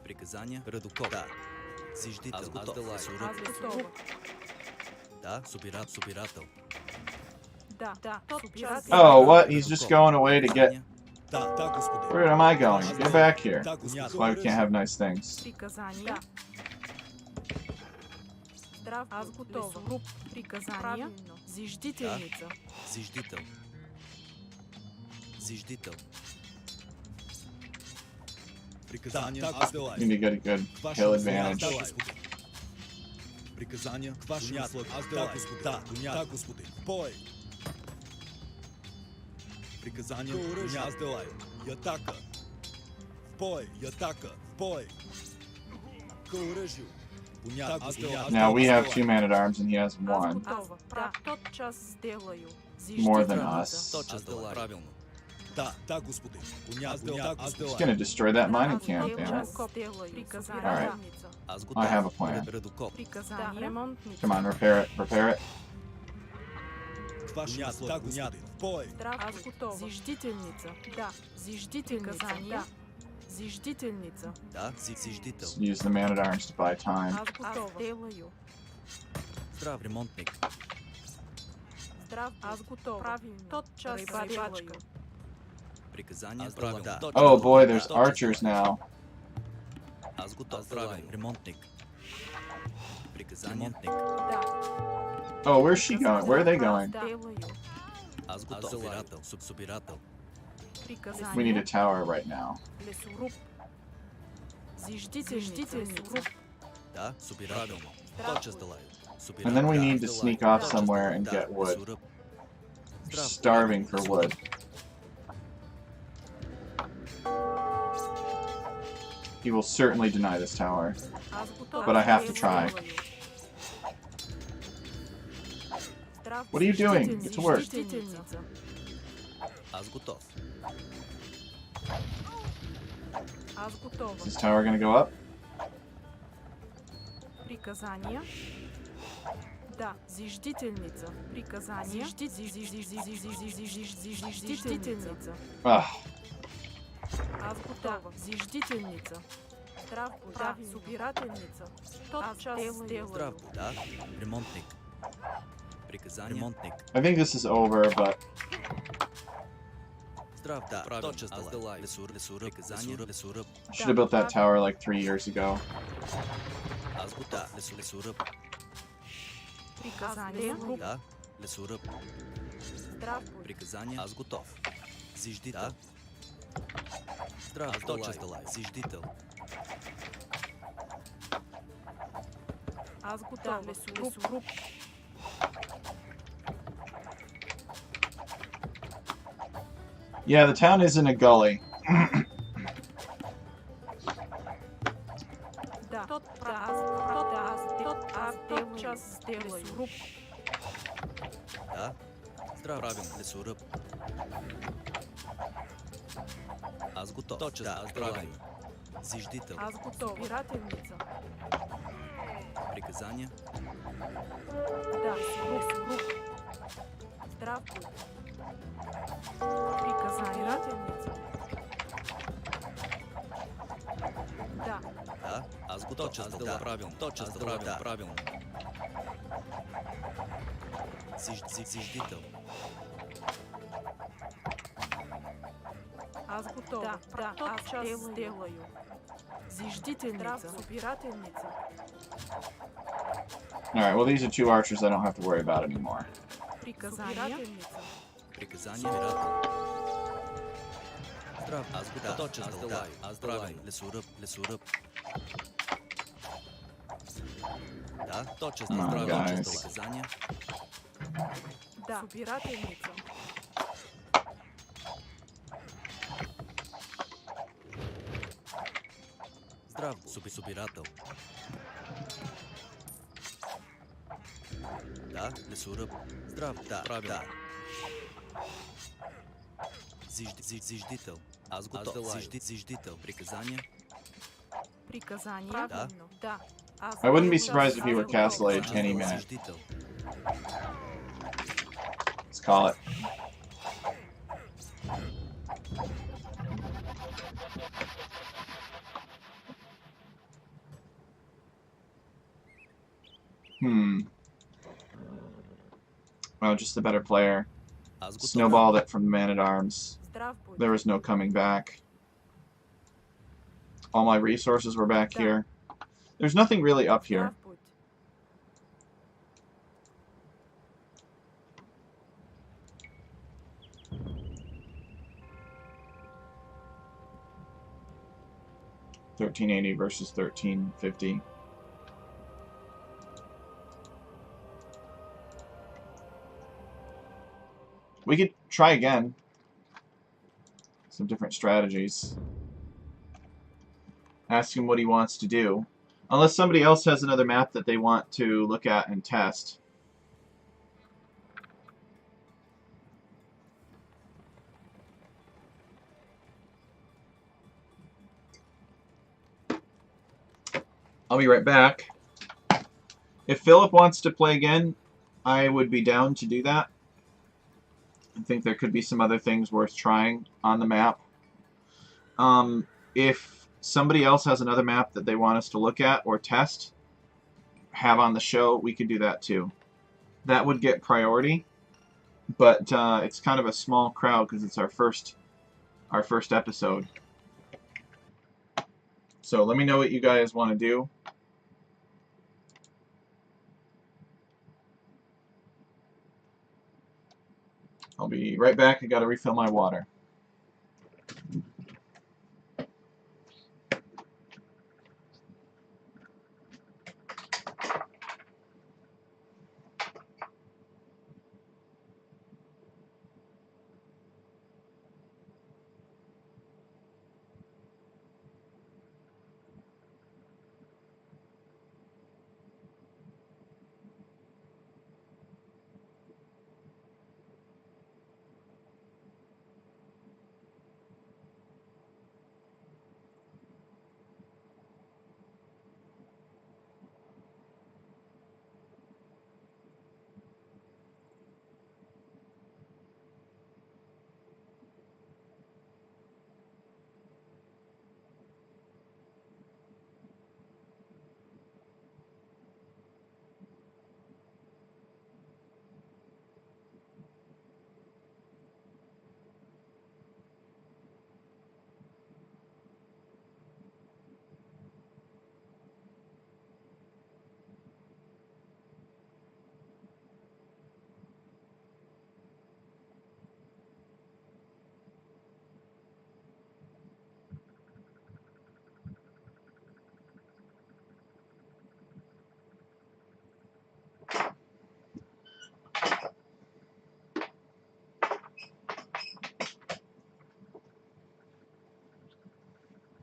Приказания. Редокоп. Да. Зиждител. Аз делаю. Аз Лесоръб. готова. Да, собирател. Да, да. Тот час. Oh, what? He's just going away to get... Да, господин. Where am I going? Get back here. Да, That's why we can't have nice things. Приказания. Здрав, аз готова. Лесоруб. Приказания. Зиждителница. Зиждител. Зиждител. Приказание. Аз делаю. Need to get a good hill advantage. Приказания. Ваши условия. Аз делаю. Да, господин. Бой. Приказания. Аз делаю. Я така. Бой. Я така. Бой. К оръжию. Аз делаю. Now we have 2 man-at-arms and he has Аз 1. готова. Да, тот час сделаю. More than Зиждителница. us. Тот час делаю. Правилно. Да, господин. Аз делаю. Аз He's делаю. gonna destroy that mining Аз camp, делаю. damn it. Делаю. Приказания. Alright. Аз готов. I have a plan. Редокоп. Приказания. Ремонтница. Come on, repair it. Repair it. Ваши условия. господин. Бой. Здрав, аз готова. Зиждителница. Да. Зиждителница. Да. Зиждителница. Да, зиждител. Use the man-at-arms to buy time. Аз готова. Аз делаю. Здрав, ремонтник. Здрав, аз готова. Правилно. Тот час делаю. Приказания. Правилно. Да. Oh boy, there's archers now. Аз готов. Правилно. Ремонтник. Приказания. Ремонтник. Да. Oh, where's she going? Where are they going? Делаю. Аз готов. Собирател. Собирател. Приказания. We need a tower right now. Лесоруб. Зиждителница. Да, собирател. Тот час делаю. And then we need to sneak off somewhere and get wood. We're starving for wood. He will certainly deny this tower. Аз готова. But I have to try. What are you doing? Get to work. Зиждителница. Аз готов. Аз готова. Is this tower gonna go up? Приказания. Да. Зиждителница. Приказания. Зиждителница. Ugh. Аз готова. Зиждителница. Здрав, да. Собирателница. Тот час делаю. Здрав, да. Ремонтник. Приказания. Ремонтник. I think this is over, but Здрав, да. Тот час делаю. Лесоръб. Приказания. Лесоръб. I should have built that tower like 3 years ago. Аз готов. Лесоръб. Приказания. Да. Лесоръб. Здрав, Приказания. Аз готов. Зиждител. Да. Здрав, тот час делаю. Зиждител. аз готова. Лесоруб. Yeah, the town is in a gully. Да. Тот час делаю. Лесоруб. Да. Здрав, правилно. Лесоръб. Аз Аз готов. Точно. Аз здравен. Зиждител. Аз готов. Избирателница. Приказания. Да. Рух. Здрав будь. Приказания. Избирателница. Да. Да. Аз готов. Точно. Аз да. Правилно. Точно. Аз да. Правилно. Зиждител. Аз готов. Да. Аз сделаю. Зиждителница. Избирателница. Alright, well these are two archers I don't have to worry about anymore. Приказания. Приказания. Избирател. Здрав. Аз готов. Точно. Аз да. Аз здравен. Лесоръб. Да. Точно. Аз здравен. Приказания. Да. Избирателница. Здрав. Собирател. Да. Лесоръб. Здрав. Да. Правилно. Зиждител. Аз готов. Зиждител. Приказания. Приказания. Правилно. Да. I wouldn't be surprised if he were castle age any minute. Зиждител. Let's call it. Oh, just the better player. Аз готов. Snowballed it from the man-at-arms. Здрав будь. There was no coming back. All my resources were back here. There's nothing really up here. Здрав будь. $13.80 versus $13.50. We could try again. Some different strategies. Ask him what he wants to do. Unless somebody else has another map that they want to look at and test. I'll be right back. If Philip wants to play again, I would be down to do that. I think there could be some other things worth trying on the map. If somebody else has another map that they want us to look at or test, have on the show, we could do that too. That would get priority, but it's kind of a small crowd because it's our first episode. So let me know what you guys want to do. I'll be right back. I got to refill my water.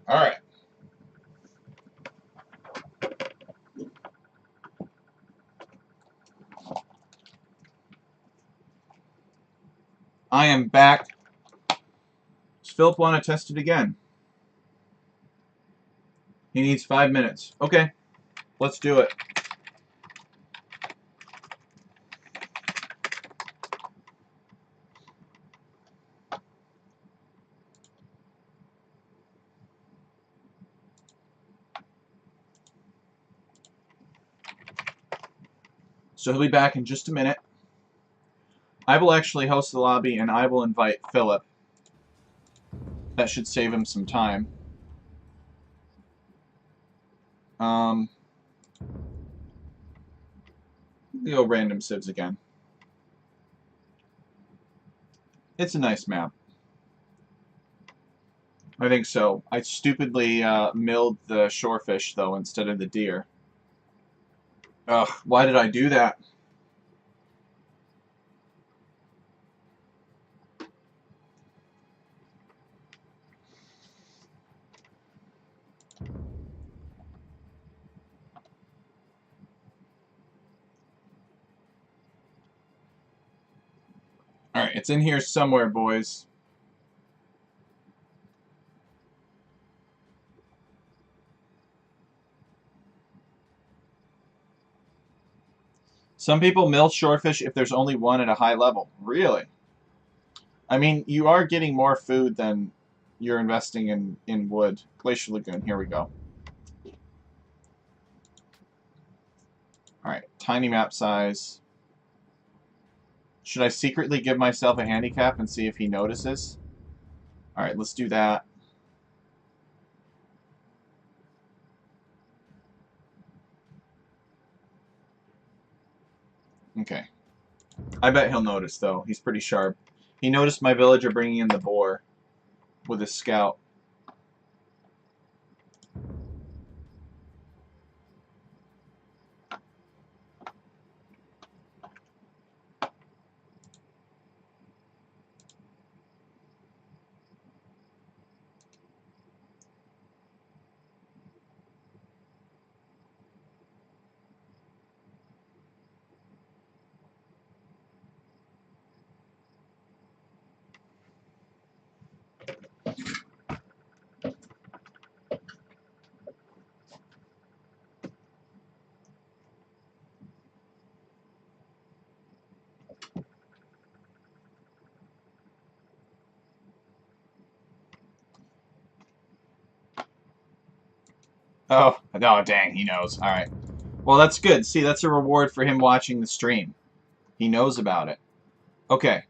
All right. I am back. Philip want to test it again? He needs 5 minutes. Okay, let's do it. So he'll be back in just a minute. I will actually host the lobby, and I will invite Philip. That should save him some time. Go random civs again. It's a nice map. I think so. I stupidly milled the shorefish, though, instead of the deer. Ugh, why did I do that? Alright, it's in here somewhere, boys. Some people mill shorefish if there's only one at a high level. Really? I mean, you are getting more food than you're investing in wood. Glacier Lagoon, here we go. Alright, tiny map size. Should I secretly give myself a handicap and see if he notices? Alright, let's do that. Okay. I bet he'll notice, though. He's pretty sharp. He noticed my villager bringing in the boar with his scout. Oh, no, dang, he knows. Alright. Well, that's good. See, that's a reward for him watching the stream. He knows about it. Okay.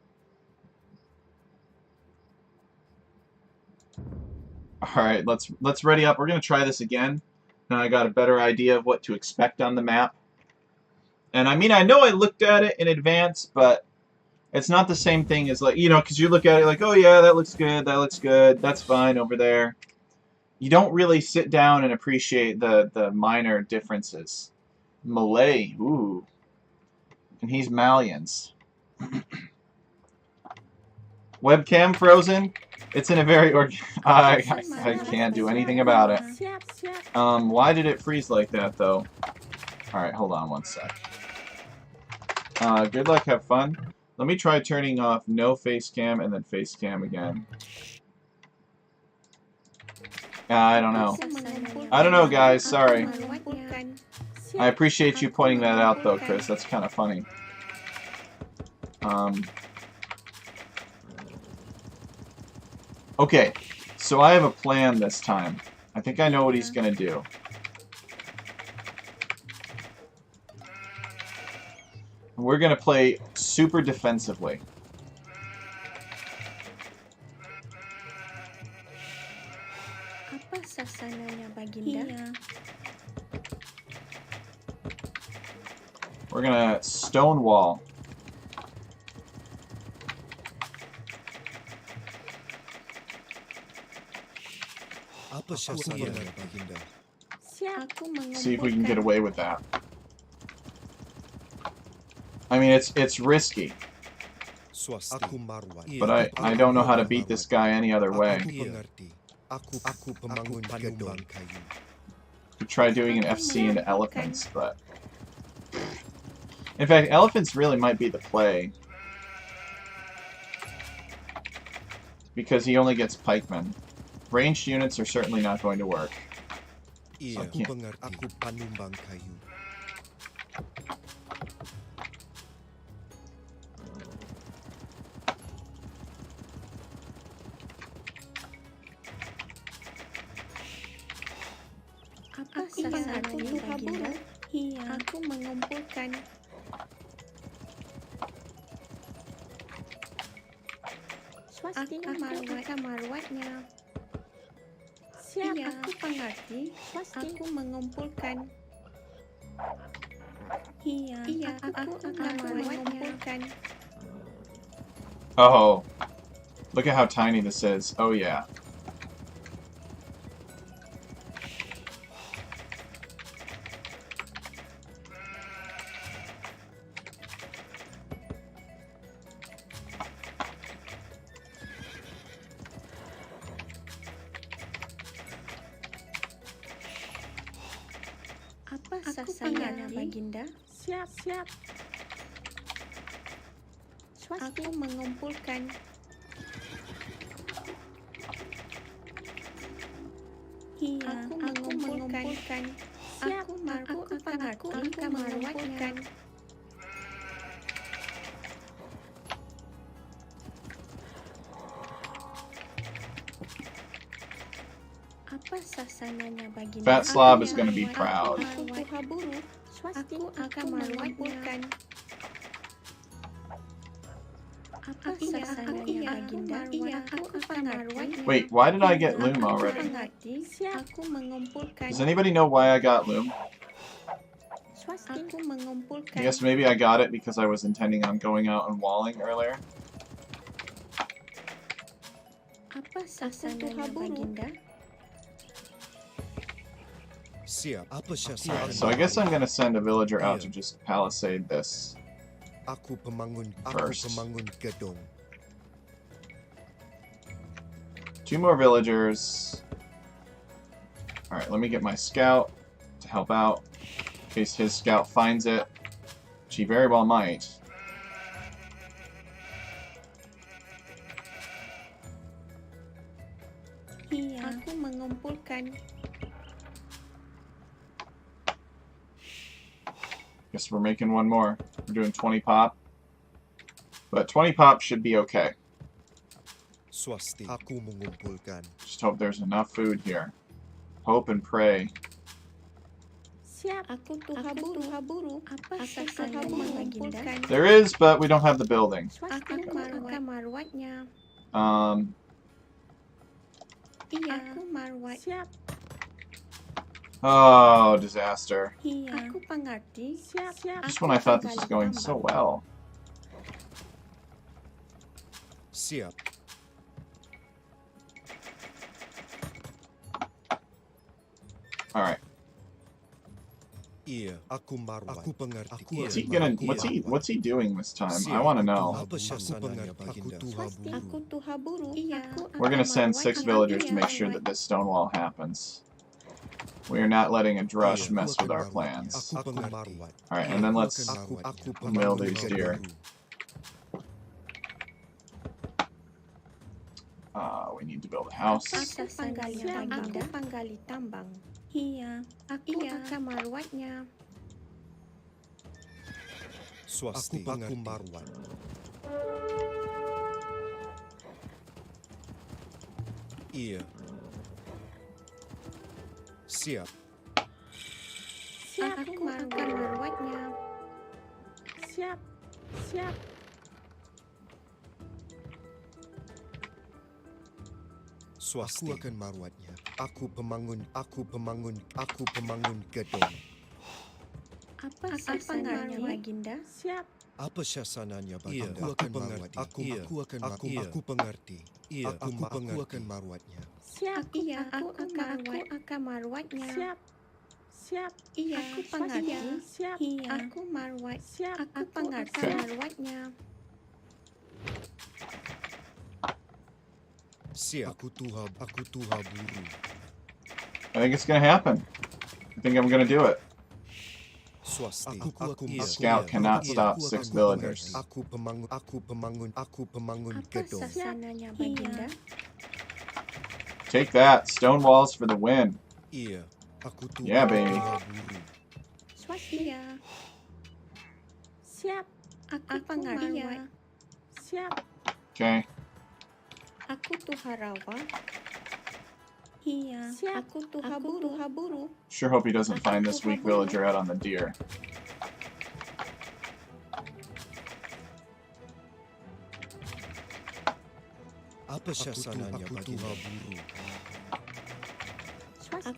Alright, let's ready up. We're going to try this again. Now I got a better idea of what to expect on the map. And I mean, I know I looked at it in advance, but it's not the same thing as, like, you know, because you look at it like, oh yeah, that looks good, that's fine over there. You don't really sit down and appreciate the minor differences. Malay, ooh. And he's Malians. Webcam frozen? It's in a very... I can't do anything about it. Why did it freeze like that, though? Alright, hold on one sec. Good luck, have fun. Let me try turning off no face cam and then face cam again. I don't know. I don't know, guys. Sorry. I appreciate you pointing that out, though, Chris. That's kind of funny. Okay. So I have a plan this time. I think I know what he's going to do. We're going to play super defensively. We're gonna stonewall. See if we can get away with that. I mean, it's risky. But I don't know how to beat this guy any other way. Could try doing an FC into elephants, but... In fact, elephants really might be the play. because he only gets pikemen. Ranged units are certainly not going to work. Iya, Okay. aku panumbang kayu. Apa sasarannya, Baginda? Iya, aku mengumpulkan. Swastika marwatnya. Siap, aku pengerti. Aku mengumpulkan. Iya, aku akan mengumpulkan. Oh, look at how tiny this is. Oh yeah. Apa sasarannya, Baginda? Siap. Aku mengumpulkan. Iya, aku mengumpulkan. Siap, aku akan mengumpulkan. Apa sasarannya, Baginda? Fat Slob is going to be proud. Aku akan mengumpulkan. Apa sasarannya, Baginda? Iya, aku pengerti. Wait, why did I get loom already? Aku mengumpulkan. Does anybody know why I got loom? Aku mengumpulkan. I guess maybe I got it because I was intending on going out and walling earlier. Apa sasarannya, Baginda? Siap, apa sasaran? So I guess I'm going to send a villager out to just palisade this. Aku pemangun First. gedung. 2 more villagers. Alright, let me get my scout to help out in case his scout finds it, which he very well might. Iya, aku mengumpulkan. Guess we're making one more. We're doing 20 pop. But 20 pop should be okay. Swasti, aku mengumpulkan. Just hope there's enough food here. Hope and pray. Siap, aku tuhaburu. Apa sasarannya, Baginda? There is, but we don't have the building. Aku marwatnya. Iya, aku marwat. Siap. Oh, disaster. Iya, aku pengerti. Siap. Just when I thought this was going so well. Siap. Alright. Iya, aku marwat. Aku pengerti. What's he doing this time? I want to know. Apa sasarannya, Baginda? Aku tuhaburu. Iya, We're going to send 6 villagers to make sure that this stone wall happens. We are not letting a drush mess with our plans. Aku marwat. Alright, and then let's Aku mill these deer. We need to build a house. Aku panggali tambang. Iya, aku akan marwatnya. Swasti, aku marwat. Iya. Siap. Aku akan marwatnya. Siap. Swasti, aku akan marwatnya. Aku pemangun gedung. Apa sasarannya, Baginda? Siap. Apa sasarannya, Baginda? Aku akan marwat. Aku pengerti. Iya, aku akan marwatnya. Siap. Iya, aku akan marwatnya. Siap. Iya, aku pengerti. Siap. Iya, aku marwat. Siap. Aku pengerti marwatnya. Siap. Aku tuhaburu. I think it's going to happen. I think I'm going to do it. Swasti. A scout cannot stop 6 villagers. Aku pemangun Apa gedung. sasananya, Baginda? Take that. Stone walls for the win. Iya, aku tuh Yeah, baby. buru. Swastia. Siap. Aku Pangaria. Siap. Okay. Aku Tuharawa. Iya. Siap. Aku Tuhaburu. Sure hope he doesn't find this weak villager out on the deer. Apa sasananya Baginda?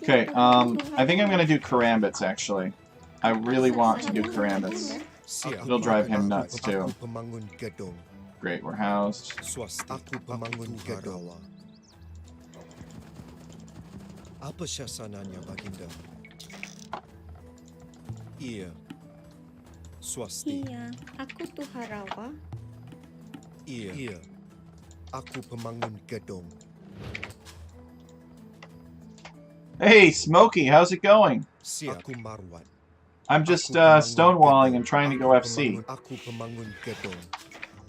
Okay, I think I'm gonna do karambits actually. I really want to do karambits. Siap. It'll drive him nuts too. Aku pemangun gedung. Great, we're housed. Swasti. Aku pemangun gedung. Apa sasananya Baginda? Iya. Swasti. Iya. Aku Tuharawa. Iya. Aku pemangun gedung. Hey, Smokey, how's it going? Siap. Aku marwat. I'm just stonewalling and trying to go FC. Aku pemangun gedung.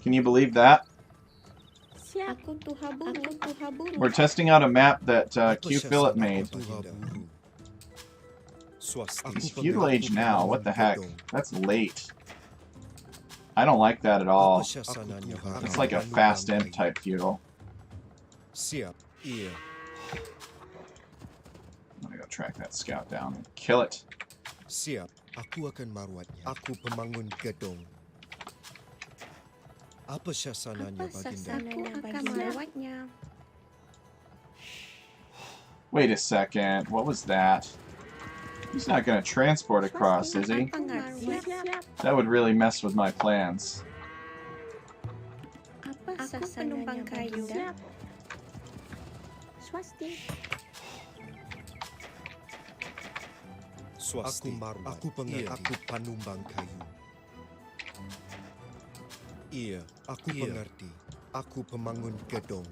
Can you believe that? Siap. Aku Tuhaburu. We're testing out a map that Q Philip made. He's feudal age now, what the heck? That's late. I don't like that at all. It's like a fast end type feudal. Siap. Iya. I'm gonna go track that scout down and kill it. Siap. Aku akan marwatnya. Aku pemangun gedung. Apa sasananya Baginda? Aku akan merawatnya. Wait a second, what was that? He's not gonna transport across, is he? That would really mess with my plans. Apa sasananya, Baginda? Swasti. Swasti. Aku marwat. Aku pengerti. Aku panumbang kayu. Iya, aku mengerti. Aku pemangun gedung.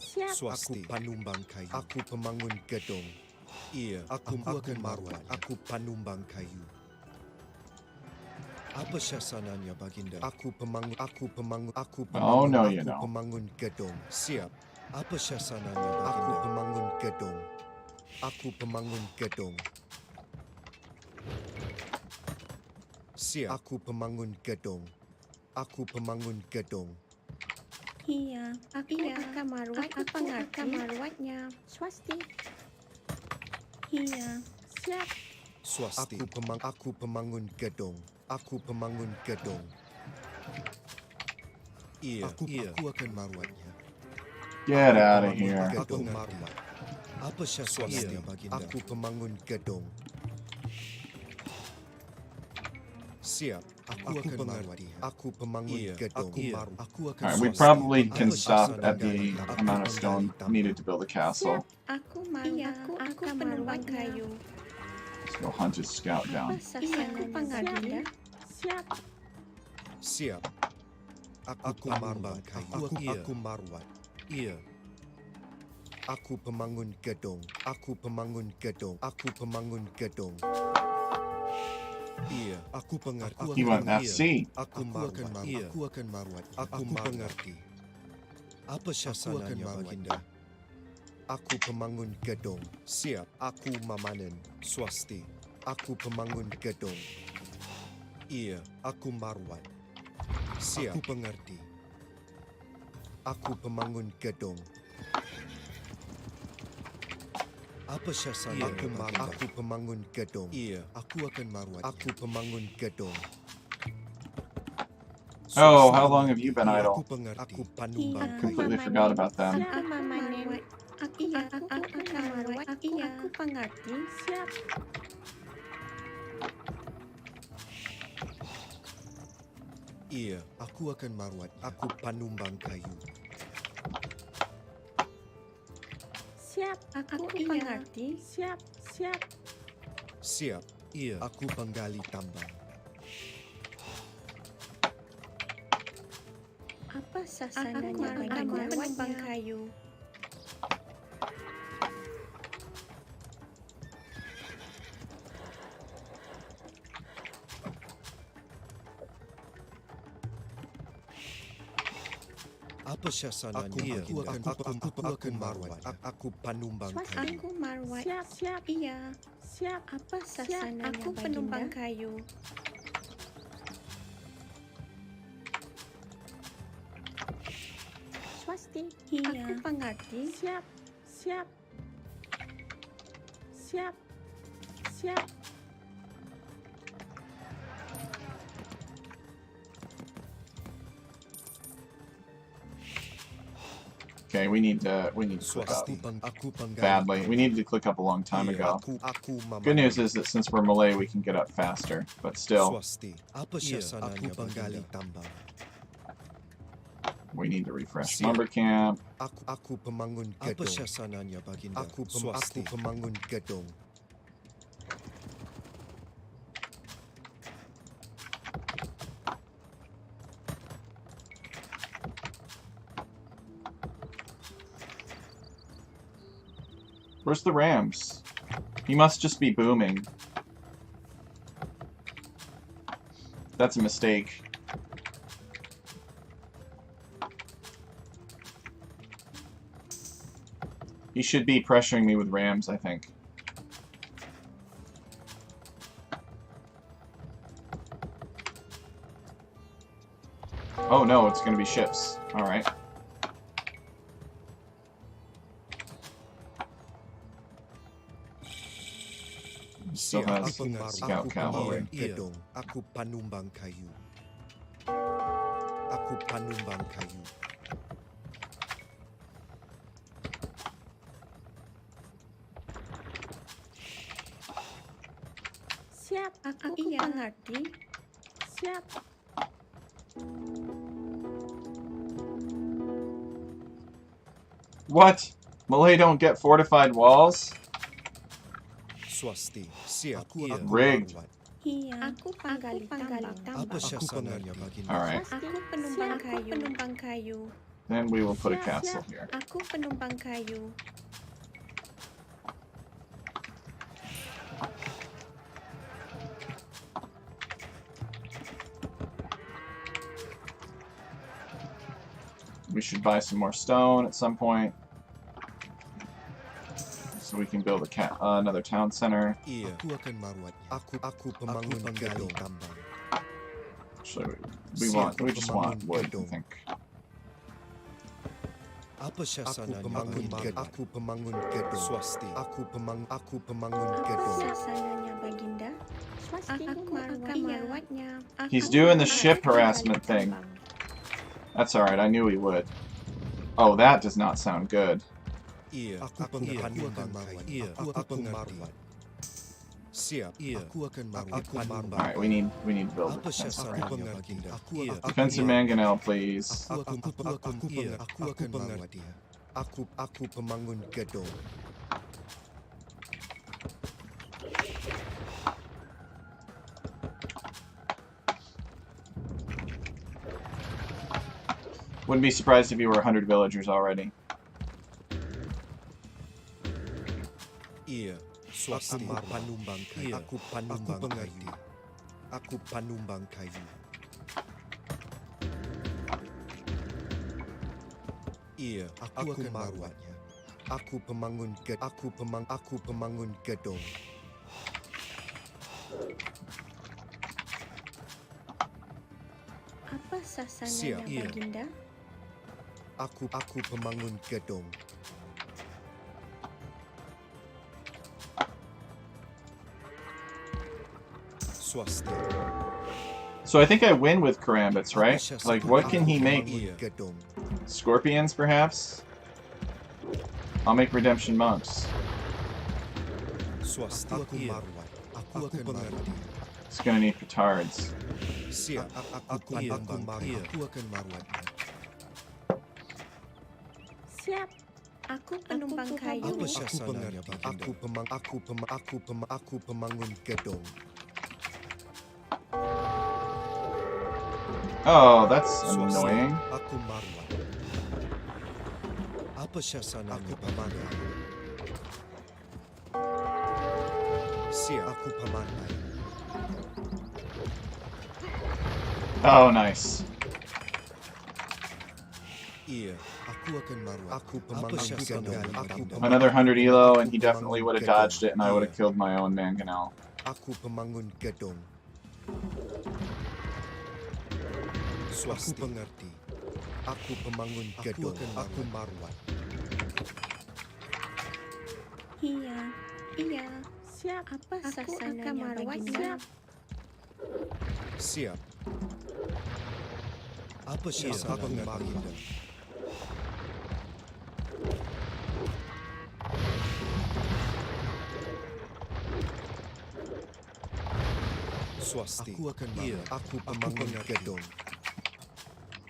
Siap. Swasti. Aku panumbang kayu. Aku pemangun gedung. Iya, aku akan marwat. Aku panumbang kayu. Apa sasananya Baginda? Aku pemangun. Oh, no, you aku don't. pemangun gedung. Siap. Apa sasananya Baginda? Aku pemangun gedung. Aku pemangun gedung. Siap. Aku pemangun gedung. Aku pemangun gedung. Iya. Aku akan merawatnya. Swasti. Iya. Siap. Swasti. Aku pemangun gedung. Aku pemangun gedung. Iya. Aku akan marwatnya. Get out of here. Aku marwat. Apa sasananya Baginda? Aku pemangun gedung. Siap. Aku akan mengerti. Aku pemangun gedung. Aku akan. Alright, we probably can stop at the amount of stone needed to build a castle. Aku penumbang kayu. Let's go hunt his scout down. Aku Pangaria. Siap. Siap. Aku marwat kayu. Aku marwat. Iya. Aku pemangun gedung. Aku pemangun gedung. Aku pemangun gedung. Iya, aku pengerti. He went FC. Aku akan marwat. Aku akan marwat. Aku mengerti. Apa sasananya Baginda? Aku pemangun gedung. Siap. Aku mamanen. Swasti. Aku pemangun gedung. Iya, aku marwat. Siap. Aku pengerti. Aku pemangun gedung. Apa sasananya? Aku pemangun gedung. Iya, aku akan marwat. Aku pemangun gedung. Oh, how long have you been idle? Aku pengerti. Aku panumbang kayu. Completely forgot about them. Aku mamanen. Aku akan merawat. Aku pengerti. Siap. Iya, aku akan marwat. Aku panumbang kayu. Siap. Aku pengerti. Siap. Siap. Iya, aku penggali tambang. Apa sasananya? Aku penumbang kayu. Apa sasananya? Aku akan marwat. Aku panumbang kayu. Aku marwat. Siap. Iya. Siap. Apa sasananya, Aku penumbang kayu. Swasti. Iya. Aku pengerti. Siap. Okay, we need to click up Aku panggalit. badly. We needed to click up a long time ago. Aku Good news is that since we're Malay, we can get up faster. But still, Swasti. Apa sasananya? Aku panggalit tambang. we need to refresh lumber camp. Aku pemangun gedung. Apa sasananya, Baginda? Aku pemangun gedung. Where's the Rams? He must just be booming. That's a mistake. He should be pressuring me with Rams, I think. Oh no, it's gonna be ships. Alright. Still has scout cavalry. Gedung. Aku panumbang kayu. Aku panumbang kayu. Siap. Aku pengerti. Siap. What? Malay don't get fortified walls? Swasti. Siap. Rigged. Iya. Aku panggalit tambang. Apa sasananya, Baginda? Alright. Aku penumbang kayu. Then we will put a castle here. Aku penumbang kayu. We should buy some more stone at some point, so we can build another town center. Iya. Aku akan marwat. Aku pemangun gedung tambang. Actually, we just want wood, I think. Apa sasananya? Aku pemangun gedung. Swasti. Aku pemangun gedung. Sasananya, Baginda. Swasti. Aku akan marwatnya. He's doing the ship harassment thing. That's alright, I knew he would. Oh, that does not sound good. Iya. Aku akan marwat. Iya. Aku akan marwat. Siap. Iya. Aku akan marwat. Alright, we need to build a Apa defense. sasananya, Alright. Baginda? Defensive mangonel, please. Aku akan marwat. Aku pemangun gedung. Wouldn't be surprised if you were 100 villagers already. Iya. Swasti. Panumbang kayu. Aku panumbang kayu. Aku panumbang kayu. Iya. Aku akan marwatnya. Aku pemangun gedung. Aku pemangun gedung. Apa sasananya, Siap. Baginda? Aku pemangun gedung. Swasti. So I think I win with Karambits, right? Like, what can he make? Gedung. Scorpions, perhaps? I'll make redemption monks. Swasti. Aku marwat. Aku akan mengerti. It's gonna need petards. Siap. Aku akan marwatnya. Siap. Aku penumbang kayu. Apa sasananya, Baginda? Aku pemangun gedung. Oh, that's Swasti. annoying. Aku marwat. Apa sasananya, Baginda? Siap. Aku pemanai. Oh, nice. Iya, aku akan marwat. Aku pemangun gedung. Another 100 elo, and he definitely would have dodged it, and I would have killed my own mangonel. Aku pemangun gedung. Swasti. Aku pengerti. Aku pemangun gedung. Aku marwat. Iya, iya. Siap. Apa sasananya baginda? Siap. Apa sasananya baginda? Swasti. Aku akan marwat. Aku pemangun gedung.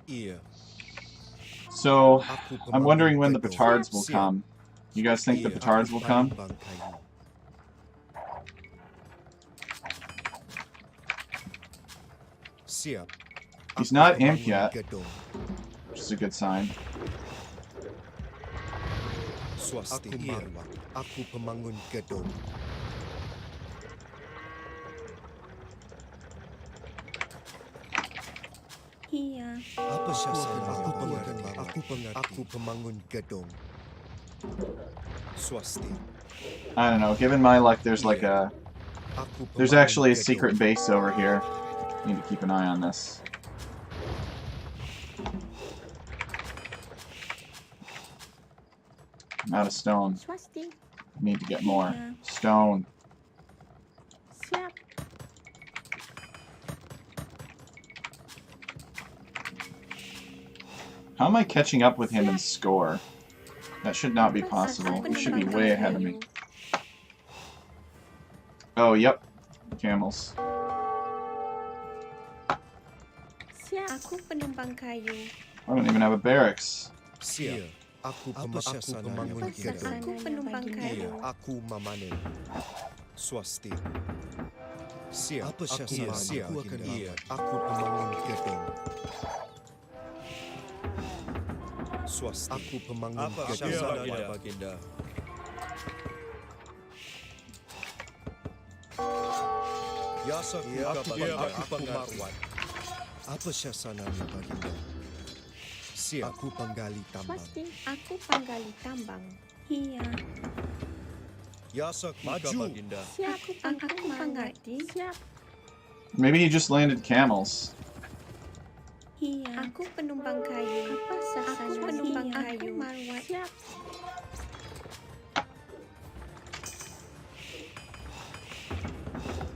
Iya. So, I'm wondering when the petards will come. You guys think the petards will come? Siap. He's not imp yet, which is a good sign. Swasti. Aku marwat. Aku pemangun gedung. Iya. Apa sasananya? Aku pengerti. Aku pengerti. Aku pemangun gedung. Swasti. I don't know, given my luck, there's like a... There's actually a secret base over here. Need to keep an eye on this. I'm out of stone. Swasti. Need to get more. Stone. Siap. How am I catching up with him in score? That should not be possible. He should be way ahead of me. Oh, yep. Camels. Siap. Aku penumpang kayu. I don't even have a barracks. Siap. Aku pemangun gedung. Aku penumpang kayu. Iya, aku memanen. Swasti. Siap. Apa sasananya? Aku akan iya. Aku pemangun gedung. Swasti. Aku pemangun gedung. Baginda. Yasa aku marwat. Apa sasananya baginda? Siap. Aku penggali tambang. Swasti. Aku penggali tambang. Iya. Yasa maju. Baginda. Siap. Aku mengerti. Siap. Maybe he just landed camels. Iya. Aku penumpang kayu. Apa sasananya? Aku penumpang kayu. Aku marwat. Siap.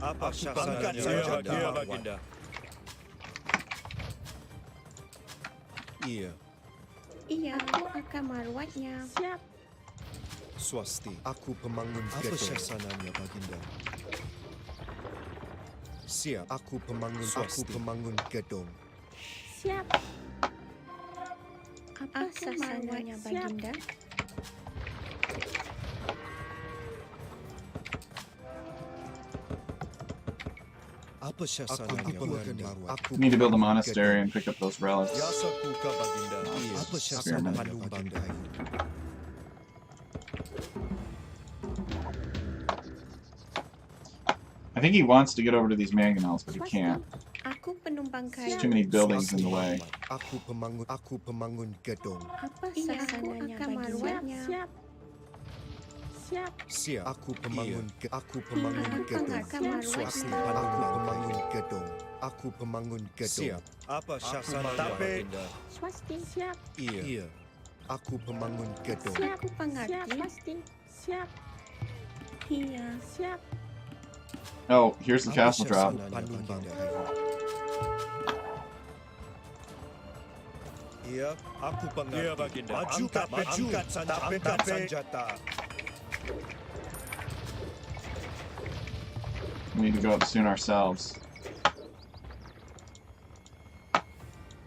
Apa sasananya baginda? Iya. Iya. Aku akan marwatnya. Siap. Swasti. Aku pemangun gedung. Apa sasananya baginda? Siap. Aku pemangun. Swasti. Aku pemangun gedung. Siap. Apa sasananya baginda? Apa sasananya baginda? Aku Need to build a monastery and pick up those relics. Yasa kuka baginda. Apa sasananya baginda? I think he wants to get over to these mangonels, but he Swasti. can't. Aku penumpang There's kayu. too many buildings in the way. Aku pemangun gedung. Apa sasananya baginda? Siap. Siap. Siap. Aku pemangun Aku gedung. akan Swasti. marwatnya. Aku pemangun gedung. Aku pemangun gedung. Siap. Apa sasananya baginda? Swasti. Siap. Iya. Aku pemangun gedung. Siap. Aku pengerti. Swasti. Siap. Iya. Siap. Oh, here's the castle drop. Iya, aku pengerti. Iya, baginda. Angkat senjata. We need to go up soon ourselves.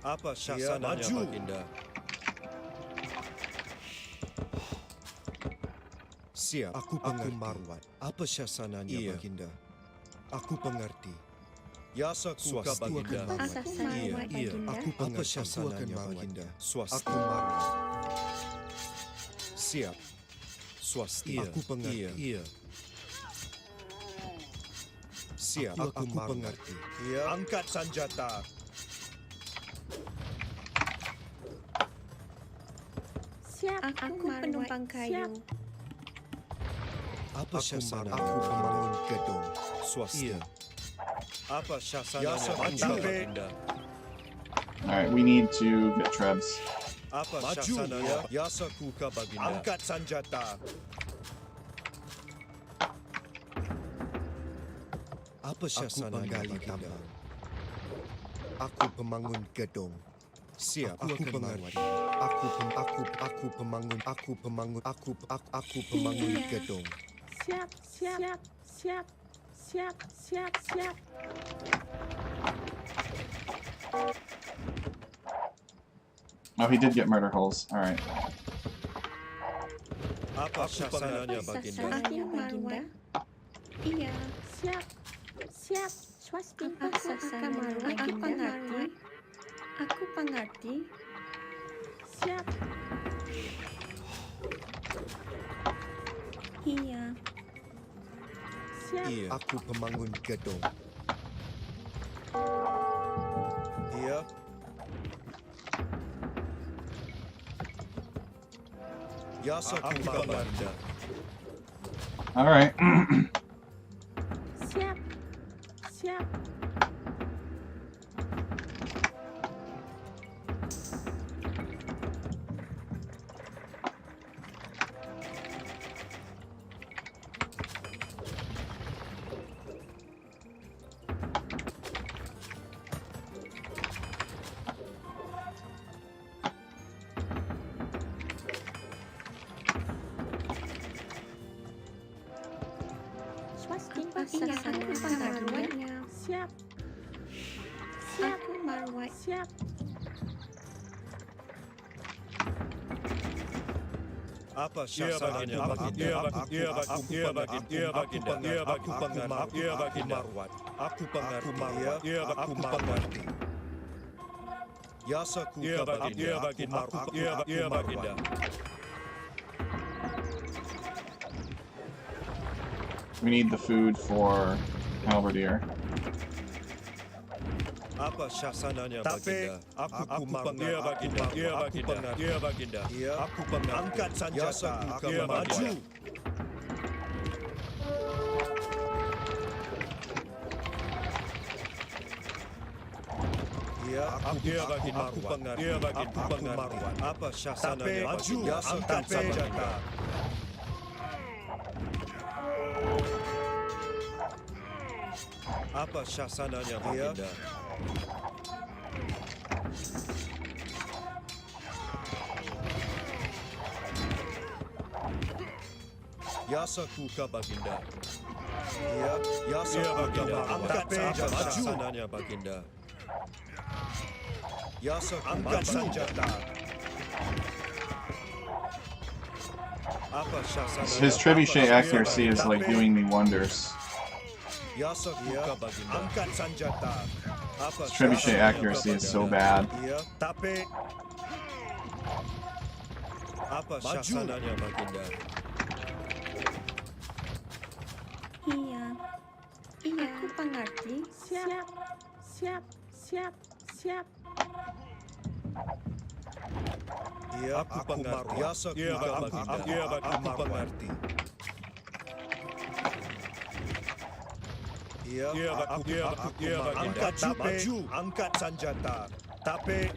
Apa sasananya baginda? Siap. Aku marwat. Apa sasananya baginda? Aku pengerti. Yasa kuka baginda. Apa sasananya baginda? Aku pengerti. Apa sasananya baginda? Swasti. Aku marwat. Siap. Swasti. Aku pengerti. Iya. Siap. Aku pengerti. Iya. Angkat senjata. Siap, aku penumpang kayu. Apa syasana? Aku pembangun gedung swasta. Apa syasananya baginda? Alright, we need to get Trebs. Apa syasananya? Yasaku ka baginda. Angkat senjata. Apa syasananya baginda? Aku pembangun gedung. Siap, aku pengerti. Aku pembangun gedung. Siap, siap, siap, siap, siap, siap. Oh, he did get murder holes. Alright. Apa syasananya baginda? Aku marwah. Iya, siap, siap. Swastika akan marwah. Aku pengerti. Aku pengerti. Siap. Iya. Siap. Iya, aku pembangun gedung. Iya. Yasaku ka baginda. Alright. Siap. Siap. Swastika aku pengerti. Siap. Siap. Aku marwah. Siap. Apa syasananya baginda? Aku pengerti. Yasaku ka baginda. We need the food for Halberdier. Apa syasananya baginda? Aku pengerti. Aku pengerti. Angkat senjata. Maju. Aku pengerti. Apa syasananya baginda? Angkat senjata. Apa syasananya baginda? Yasaku ka baginda. Iya, yasaku ka baginda. Angkat senjata baginda. Yasaku angkat senjata. Apa syasananya? His trebuchet accuracy is like doing me wonders. Yasaku ka baginda. Angkat senjata. Apa His trebuchet accuracy is so bad. Iya, tapi apa syasananya baginda? Iya. Iya. Aku pengerti. Siap. Siap. Siap. Siap. Iya, aku pengerti. Yasaku ka baginda. Aku pengerti. Iya, aku angkat maju, angkat senjata. Tapi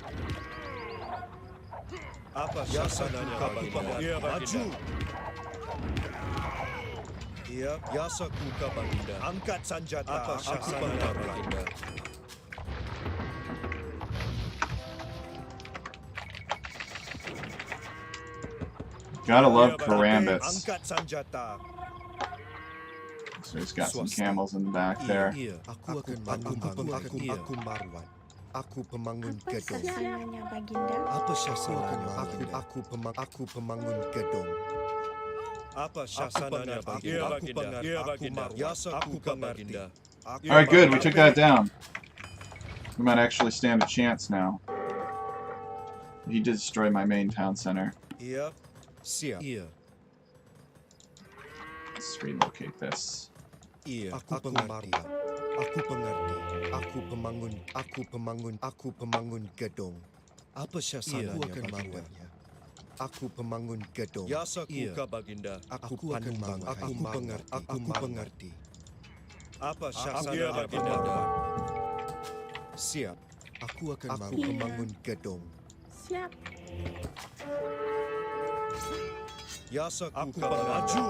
apa syasananya baginda? Maju. Iya, yasaku ka baginda. Angkat senjata. Apa syasananya baginda? Gotta love karambits. Angkat senjata. So he's got some camels in the back there. Aku marwah. Aku pembangun Apa gedung. syasananya baginda? Apa syasananya? Aku pembangun gedung. Apa syasananya baginda? Aku pengerti. Yasaku ka baginda. Alright, good. We took that down. We might actually stand a chance now. He did destroy my main town center. Iya. Siap. Iya. Let's relocate this. Iya. Aku pengerti. Aku pembangun gedung. Apa syasananya baginda? Aku pemangun gedung. Yasakuka Baginda. Aku panumbang. Aku mengerti. Apa syasananya Baginda? Siap. Aku pemangun gedung. Siap. Yasakuka maju.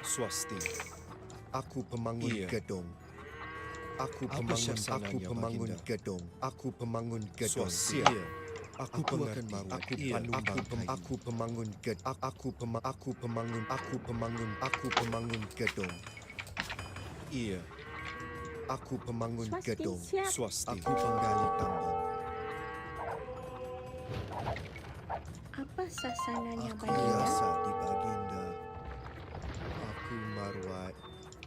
Swasti. Aku pemangun gedung. Aku pemangun gedung. Aku pemangun gedung. Siap. Aku pemangun gedung. Aku pemangun gedung. Iya. Aku pemangun Swasti, gedung. siap. Swasti. Aku penggali tambang. Apa sasananya Aku Baginda? biasa di Baginda. Aku marwat.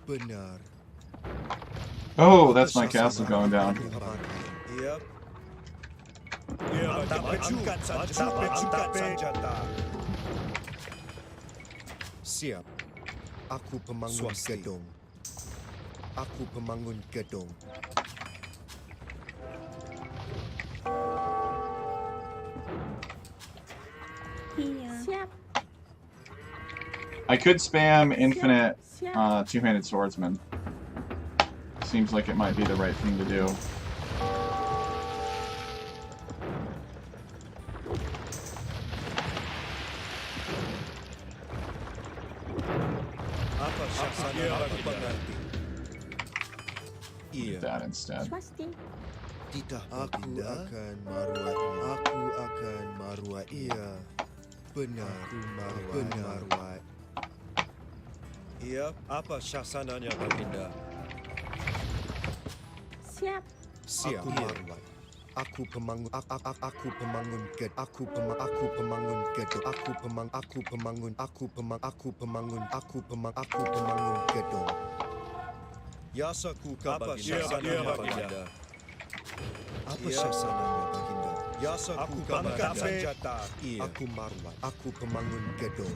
Benar. Oh, that's my castle going down. Iya. Iya, Baginda. Angkat senjata. Siap. Aku pemangun Swasti. gedung. Aku pemangun gedung. Iya. Siap. I could spam infinite Siap. two-handed swordsman. Seems like it might be the right thing to do. Apa syasananya Baginda? Iya. That instead. Swasti. Tidak, aku akan marwatnya. Aku akan marwat. Iya. Benar. Marwat. Iya. Apa syasananya Baginda? Siap. Siap. Aku marwat. Aku pemangun. Aku pemangun gedung. Aku pemangun gedung. Aku pemangun gedung. Yasakuka Apa Baginda. syasananya Baginda? Apa Iya. syasananya Baginda? Yasakuka angkat senjata. Iya. Aku marwat. Aku pemangun gedung.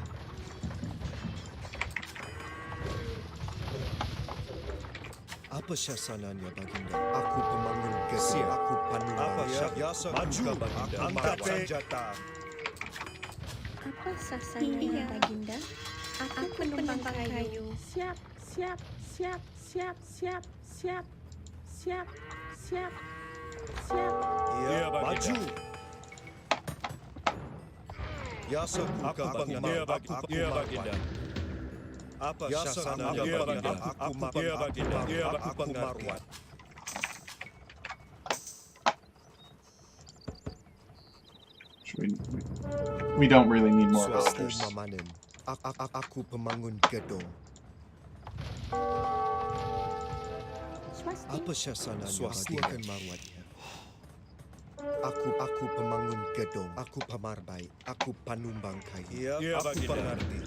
Apa syasananya Baginda? Aku pemangun gedung. Aku panumbang. Apa Yasakuka Baginda? Angkat senjata. Apa sasananya Baginda? Aku penumpang kayu. Siap. Siap. Siap. Siap. Siap. Siap. Siap. Siap. Siap. Iya, Baginda. Maju. Yasakuka Baginda. Iya, Baginda. Apa syasananya Baginda? Iya, Baginda. Aku marwat. We don't really need more Swasti helpers. mamanen. Aku pemangun gedung. Swasti. Apa syasananya Swasti. Baginda? Akan marwatnya. Aku pemangun gedung. Aku pamarbai. Aku panumbang kayu. Iya, Aku Baginda. pengerti.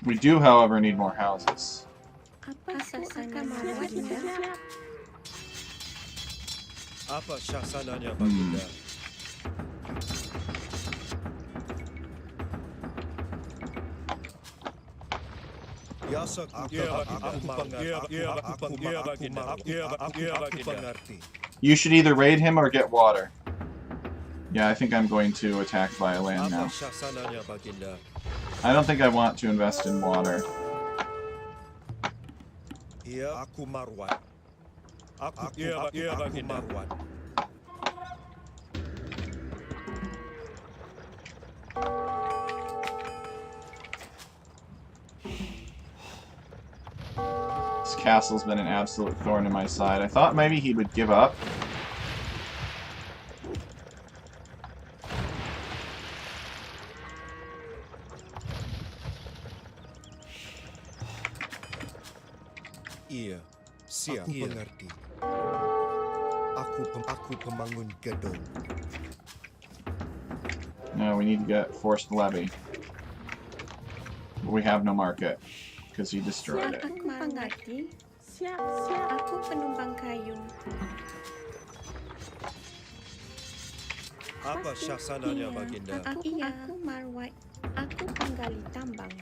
We do, however, need more houses. Apa sasananya Baginda? Apa syasananya Baginda? Yasakuka Baginda. Aku pengerti. You should either raid him or get water. Yeah, I think I'm going to attack via land Apa now. syasananya Baginda? I don't think I want to invest in water. Iya, aku marwat. Aku Baginda. Marwat. This castle's been an absolute thorn in my side. I thought maybe he would give up. Iya. Siap. Aku pengerti. Aku pemangun gedung. No, we need to get forced levy. But we have no market because he destroyed it. Aku mengerti. Siap. Siap. Aku penumpang kayu. Apa syasananya Baginda? Aku marwat. Aku penggali tambang.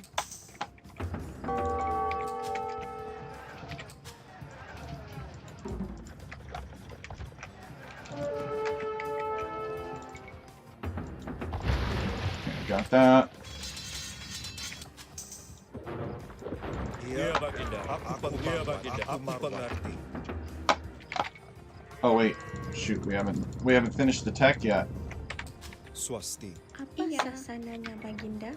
Got that. Iya, Baginda. Aku pengerti. Oh wait, shoot, we haven't finished the tech yet. Swasti. Apa sasananya, Baginda?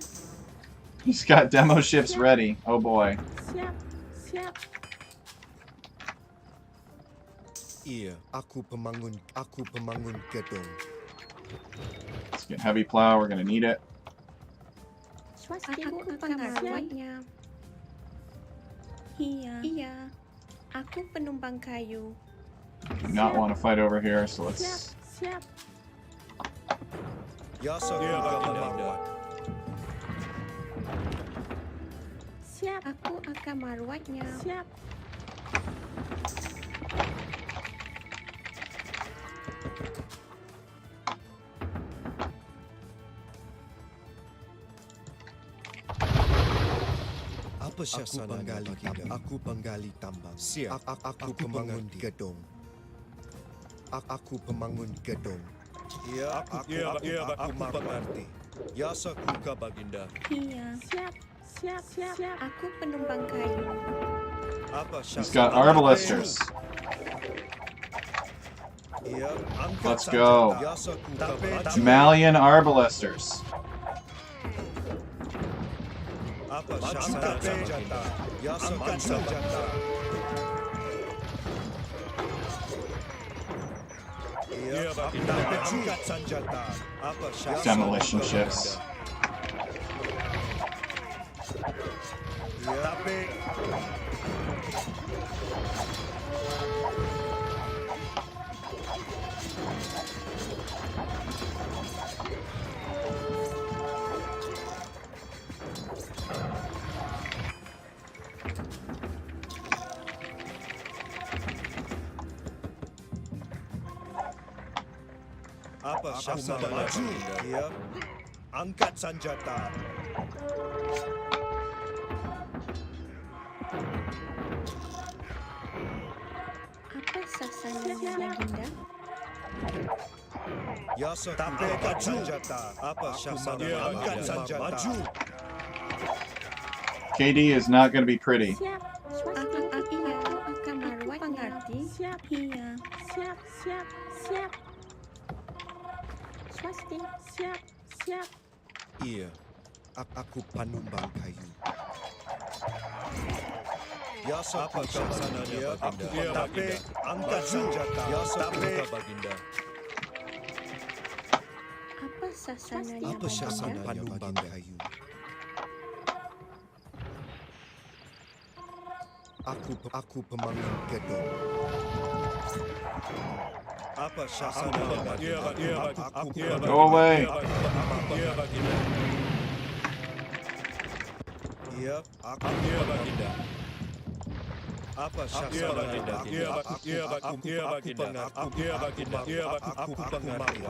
He's got demo ships ready. Oh boy. Siap, siap. Iya, aku pemangun gedung. Let's get heavy plow. We're gonna need it. Aku akan merawatnya. Iya. Aku penumbang kayu. Do not want to fight over here, so let's. Siap. Yasa Iya, kuka Baginda. merawat. Siap. Aku akan merawatnya. Siap. Apa sasananya, Baginda? Aku penggali tambang. Siap. Aku pemangun gedung. Aku pemangun gedung. Iya, aku mengerti. Yasa kuka, Baginda. Iya. Siap. Aku penumbang kayu. Apa He's got arbalesters. Iya, angkat Let's saja. go. Yasa kuka maju. Malian arbalesters. Apa sasananya, Baginda? Yasa kuka Iya, Baginda. angkat senjata. Apa sasananya, Demolition Baginda? ships. Iya, tapi apa sasananya, maju. Baginda? Iya, angkat senjata. Apa sasananya, Baginda? Yasa kuka senjata. Apa sasananya, angkat senjata. Maju. KD is not going to be pretty. Siap. Aku akan merawatnya. Siap. Iya. Siap. Swasti. Siap. Iya, aku penumbang kayu. Yasa Apa kuka sasananya, Baginda? Baginda? Tapi angkat senjata. Yasa kuka, Baginda. Apa sasananya, Apa sasananya, Baginda? penumbang kayu? Aku pemangun gedung. Apa sasananya, Baginda? Aku Go away. Iya, Baginda. Iya, aku Iya, Baginda. apa Iya, sasananya, Baginda. Iya, Baginda? Baginda. Aku pengerti.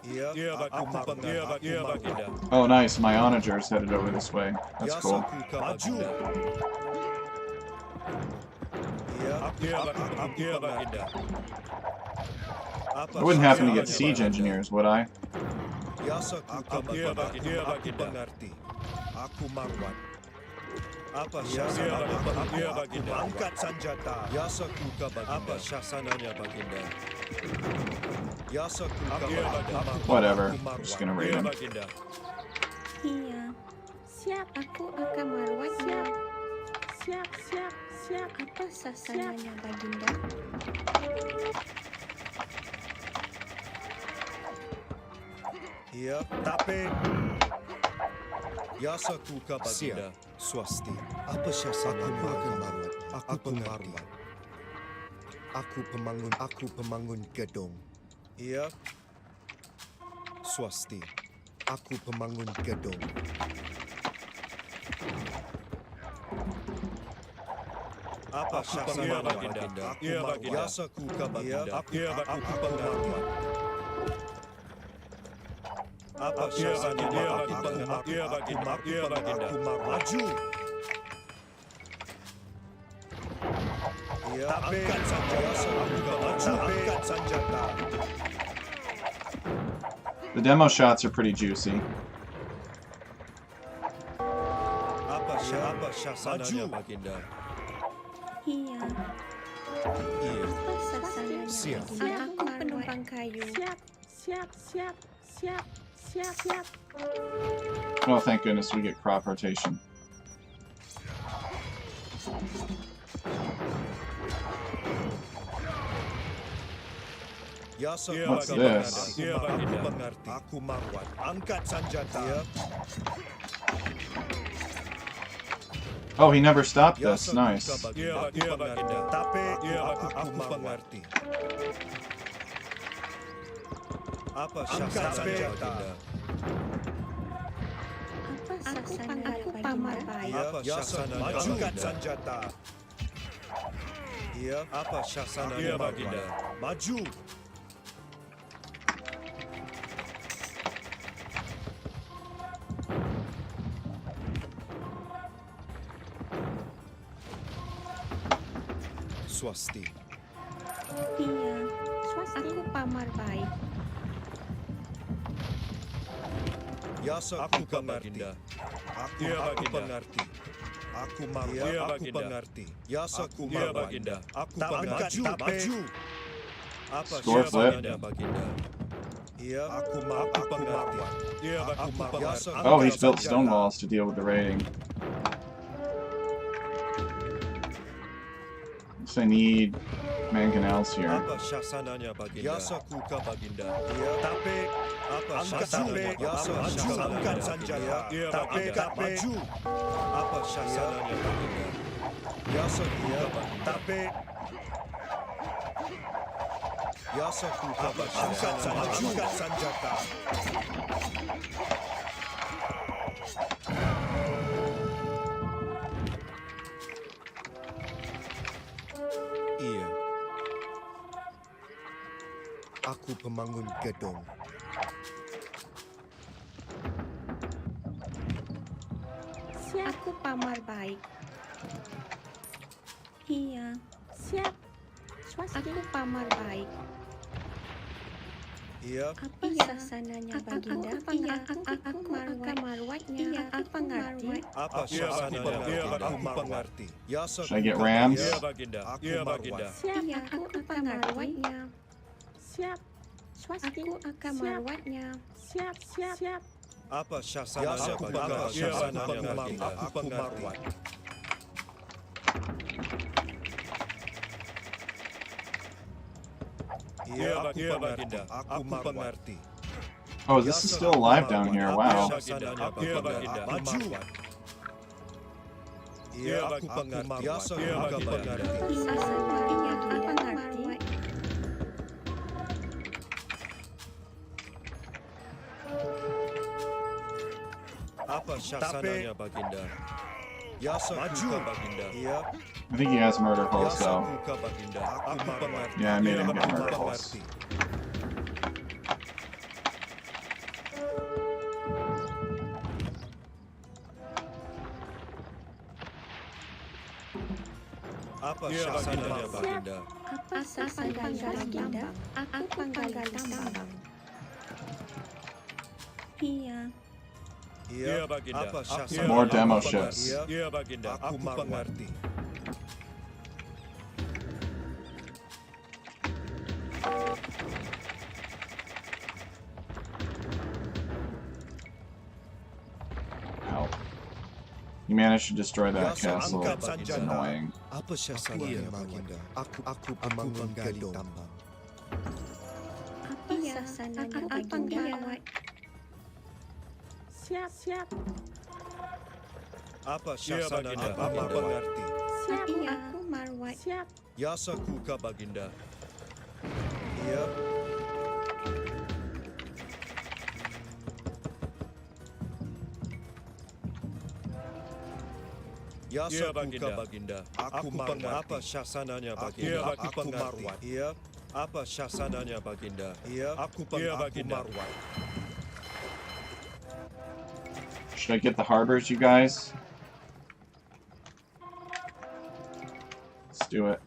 Iya, Iya, aku Baginda. Iya, pengerti. Iya, Baginda. Oh, nice. My onagers headed over this way. That's Yasa cool. kuka Maju. Baginda. Iya, Iya, Baginda. apa I wouldn't happen to get sasananya, siege Baginda? engineers, would I? Yasa kuka Iya, Baginda. Iya, Aku Baginda. pengerti. Aku marwan. Apa Iya, sasananya, Iya, Baginda? Baginda. Angkat senjata. Yasa kuka Baginda. Apa sasananya, Baginda? Yasa kuka Iya, Baginda. Baginda. Whatever. Aku I'm marwan. just gonna raid Iya, him. Baginda. Iya. Siap. Aku akan merawatnya. Siap. Apa sasananya, Baginda? Iya, tapi Yasa kuka Baginda. Swasti. Apa sasananya, Baginda? Aku pengerti. Aku pemangun gedung. Iya. Swasti. Aku pemangun gedung. Apa sasananya, Baginda. Baginda? Iya, Baginda. Yasa kuka Baginda. Iya, Baginda. Aku pengerti. Apa Iya, sasananya, Baginda. Baginda? Iya, Baginda. Iya, Baginda. Aku maju. Iya, Iya, angkat senjata. Angkat senjata. The demo shots are pretty juicy. Apa syasananya Baginda? Iya. Iya. Apa sasarannya Siap. Baginda? Aku penumpang kayu. Siap. Oh, thank goodness we get crop rotation. Ya, What's this? Aku mengerti. Aku Marwan. Angkat senjata. Iya. Oh, he never stopped Ya, this. Nice. Iya, Baginda. Tapi Iya, aku mengerti. Apa syasananya Baginda? Apa sasarannya Aku pamar baik. Apa Ya, syasananya maju. Angkat senjata. Iya. Apa syasananya Iya, Marwan? Baginda. Maju. Swasti. Iya. Aku pamar baik. Ya, Aku aku mengerti. Baginda. Aku Iya, Baginda. mengerti. Aku Marwan. Iya, Aku Baginda. mengerti. Ya, aku Iya, Marwan. Baginda. Aku Tak mengerti. maju, Maju. Apa Score flip. Syasananya Baginda? Iya, aku mengerti. Iya, Aku Baginda. mengerti. Oh, he's built stone walls to deal with the raiding. So I need mangonels here. Apa syasananya Baginda? Ya, Sakuka. Baginda. Iya. Tapi apa Angkat syasananya? senjata. Ya, Maju. angkat senjata. Iya, Tapi Baginda. maju. Apa syasananya Baginda? Ya, Sakuka. Tapi Ya, Sakuka. Angkat senjata. Angkat senjata. Iya. Aku pembangun gedung. Aku pamar baik. Iya. Aku pamar baik. Iya. Apa sasananya Baginda? Iya, aku marwatnya. Iya, aku mengerti. Apa Iya, syasananya Baginda. Iya, Baginda? Aku Baginda. mengerti. Ya, Should I get rams? Iya, Baginda. Aku Iya, Marwan. Baginda. Iya, aku marwatnya. Aku akan marwatnya. Apa syasananya Baginda? Apa Iya, syasananya Baginda. Baginda? Aku Aku mengerti. Marwan. Iya, aku Baginda. mengerti. Aku Aku mengerti. mengerti. Oh, this is still alive down here. Wow. Syasananya Iya, Baginda. Baginda. Aku Maju. Marwan. Iya, Iya, aku Baginda. mengerti. Iya, Aku Baginda. mengerti. Sasananya aku mengerti. Apa syasananya Baginda? Ya, Maju. Sakuka. Baginda. Iya. I think he has murder Ya, holes though. Sakuka Baginda. Aku mengerti. Yeah, I made him Aku get murder holes. mengerti. Apa Iya, syasananya Baginda. Baginda? Apa sasananya Baginda? Aku panggal tambang. Iya. Iya, Iya, Baginda. apa Aku syasananya? More demo Aku ships. mengerti. Iya, Baginda. Aku mengerti. Help. You managed to destroy that Ya, castle. angkat It's senjata. annoying. Apa syasananya Baginda? Aku menggali tambang. Apa sasananya Baginda? Apa Iya, syasananya Baginda. Baginda? Aku mengerti. Iya, aku marwat. Ya, Sakuka Baginda. Iya. Ya, Iya, Sakuka Baginda. Baginda. Aku mengerti. Apa syasananya Iya, Baginda? Baginda. Aku mengerti. Iya. Apa syasananya Baginda? Iya. Aku Iya, aku Baginda. Marwan. Should I get the harbors, you guys? Let's do it.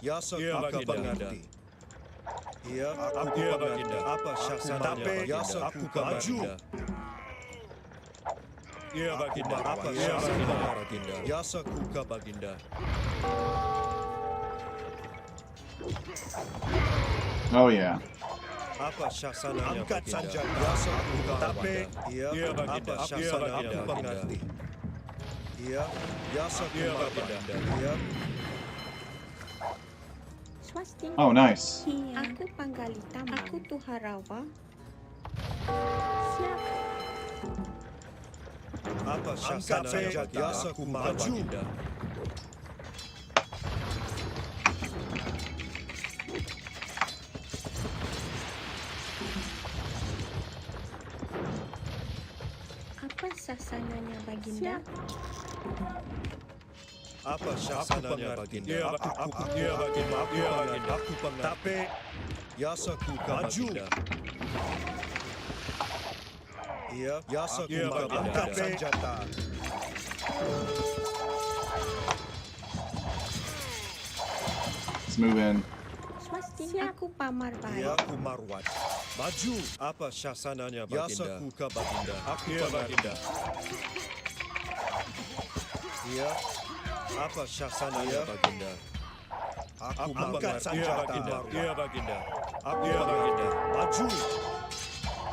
Yasa Iya, kuka Baginda. pengerti. Iya, aku Iya, pengerti. Baginda. Apa syasananya, Tapi, Baginda? Yasa Aku kuka maju. Baginda. Iya, Baginda. Apa Iya, Baginda. syasananya, Baginda? Yasa kuka Baginda. Oh yeah. Apa syasananya, Angkat Baginda? senjata. Yasa kuka Tapi, Iya, Iya, Baginda. apa Iya, syasananya, Baginda. aku pengerti. Iya, Yasa Iya, kuka Baginda. Iya, Swasti. Oh, nice. Iya. Aku Panggalita. Aku Tuharawa. Siap. apa Angkat syasananya, senjata. Yasa Aku kuka maju. Baginda. Apa sasananya, Baginda? Apa syasananya, Baginda? Iya, aku Iya, Baginda. Iya, Baginda. Aku pengerti. Tapi, Yasa kuka Maju. Baginda. Iya, Yasa Iya, kuka Baginda. Angkat Tapi, senjata. Let's move in. Swasti. Aku Pamar Iya, Baik. aku Marwat. maju. Apa syasananya, Baginda. Yasa kuka Baginda. Aku Iya, pengerti. Baginda. Iya. Apa syasananya, Baginda? Aku Angkat mengerti. Iya, Baginda. Marwat. Iya, Baginda. Aku Iya, Baginda. Maju.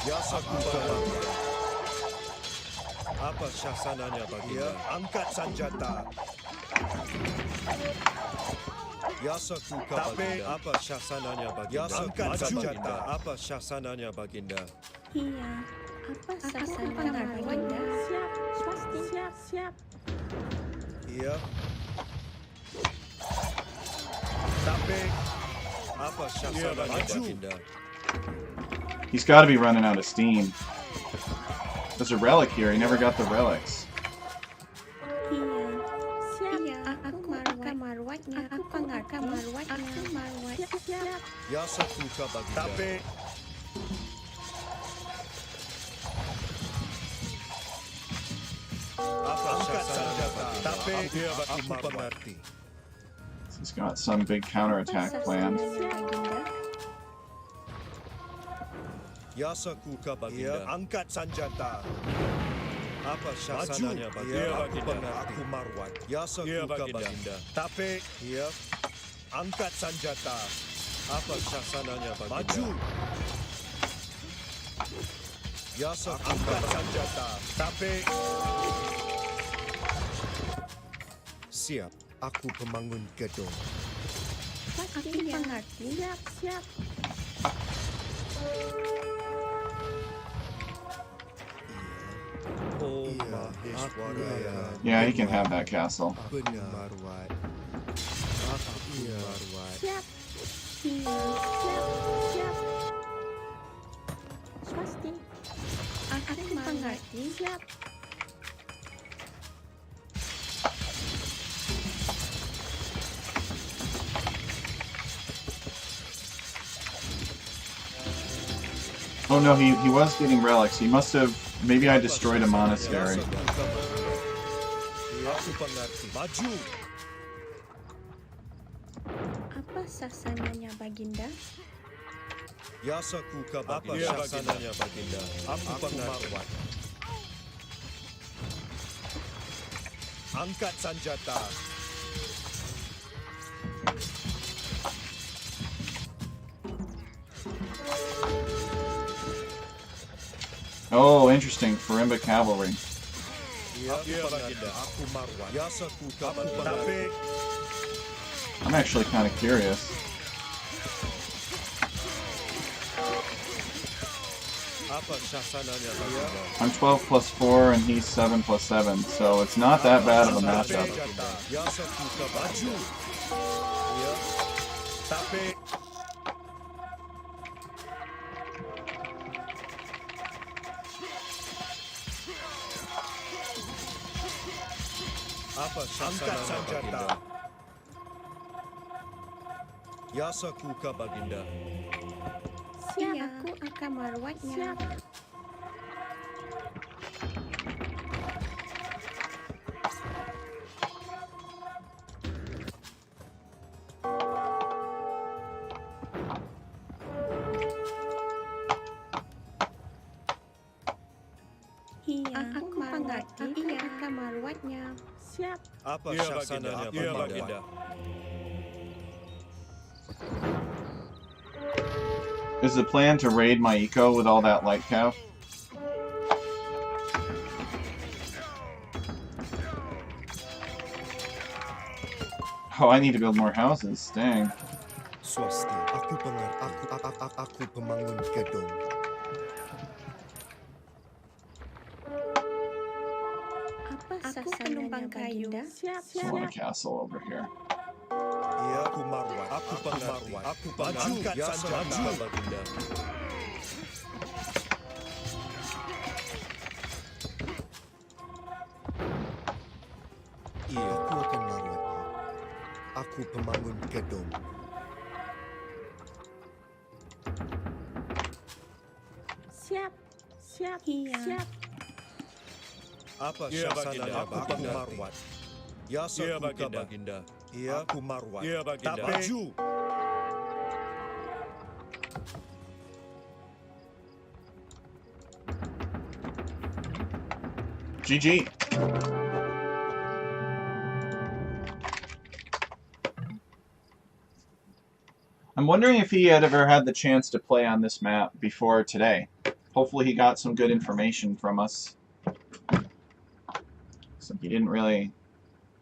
Yasa kuka Baginda. Apa syasananya, Baginda? Iya, angkat senjata. Yasa kuka Tapi, Baginda. Apa syasananya, Baginda? Yasa angkat kuka senjata. Baginda. Apa syasananya, Baginda? Iya. Apa sasananya, Baginda? Siap. Swasti. Siap. Siap. Iya. Tapi, Apa Iya, syasananya, maju. Baginda? He's got to be running out of steam. There's a relic here. He never got the relics. Iya. Siap. Iya. Aku Marwatnya. Aku Panggalita. Marwatnya. Aku Marwat. Siap. Yasa kuka Baginda. tapi, Apa angkat syasananya, senjata. Baginda? Tapi, Iya, Aku Baginda. mengerti. He's got some big Apa counterattack planned. sasananya, Baginda? Yasa kuka Iya, Baginda. angkat senjata. Apa syasananya, Maju. Baginda? Iya, Aku Baginda. mengerti. Aku Marwat. Yasa Iya, kuka Baginda. Baginda. Tapi, Iya. angkat senjata. Apa syasananya, Baginda? Maju. Yasa kuka Angkat Baginda. senjata. Tapi, Siap. Aku pemangun gedung. Aku mengerti. Siap. Siap. oh, Iya, Maheswaraya. Yeah, he can have that castle. Benar. Marwat. Aku Marwat. Siap. Iya. Siap. Siap. Swasti. Aku mengerti. Siap. Oh no, he was getting relics. He must have. Maybe I destroyed a monastery. Yasa kuka Baginda. Iya, aku mengerti. maju. Apa sasananya, Baginda? Yasa kuka Apa Baginda. Iya, syasananya, Baginda? Aku Marwat. Angkat senjata. Oh, interesting. Farimba cavalry. Iya, Iya, aku Baginda. mengerti. Aku Marwat. Yasa kuka Tapi, Baginda. I'm actually kind of curious. Apa syasananya, Baginda? I'm 12 plus 4 and he's 7 plus 7, so it's not that bad of a matchup. Yasa kuka maju. Iya. Tapi, Apa angkat syasananya, senjata. Baginda? Yasa kuka Baginda. Siap. Iya. Aku akan Marwatnya. Siap. merawatnya. Siap. Apa Iya, syaksananya Baginda. Iya, Baginda? Baginda. Is the plan to raid my eco with all that light cow? Oh, I need to build more houses. Dang. Swasti, aku pemangun gedung. Apa penumpang kayu? Siap, I want a castle over here. Iya, aku marwat. Aku pengerti. Aku Angkat ya senjata, maju. Baginda. Iya, aku akan marwatnya. Aku pemangun gedung. Siap. Siap. Iya. Siap. Apa Iya, syaksananya Baginda. aku pengarwat. Ya Iya, sakuka Baginda. Baginda. Iya, aku marwat. Iya, Baginda. Tapi maju. GG. I'm wondering if he had ever had the chance to play on this map before today. Hopefully he got some good information from us. So he didn't really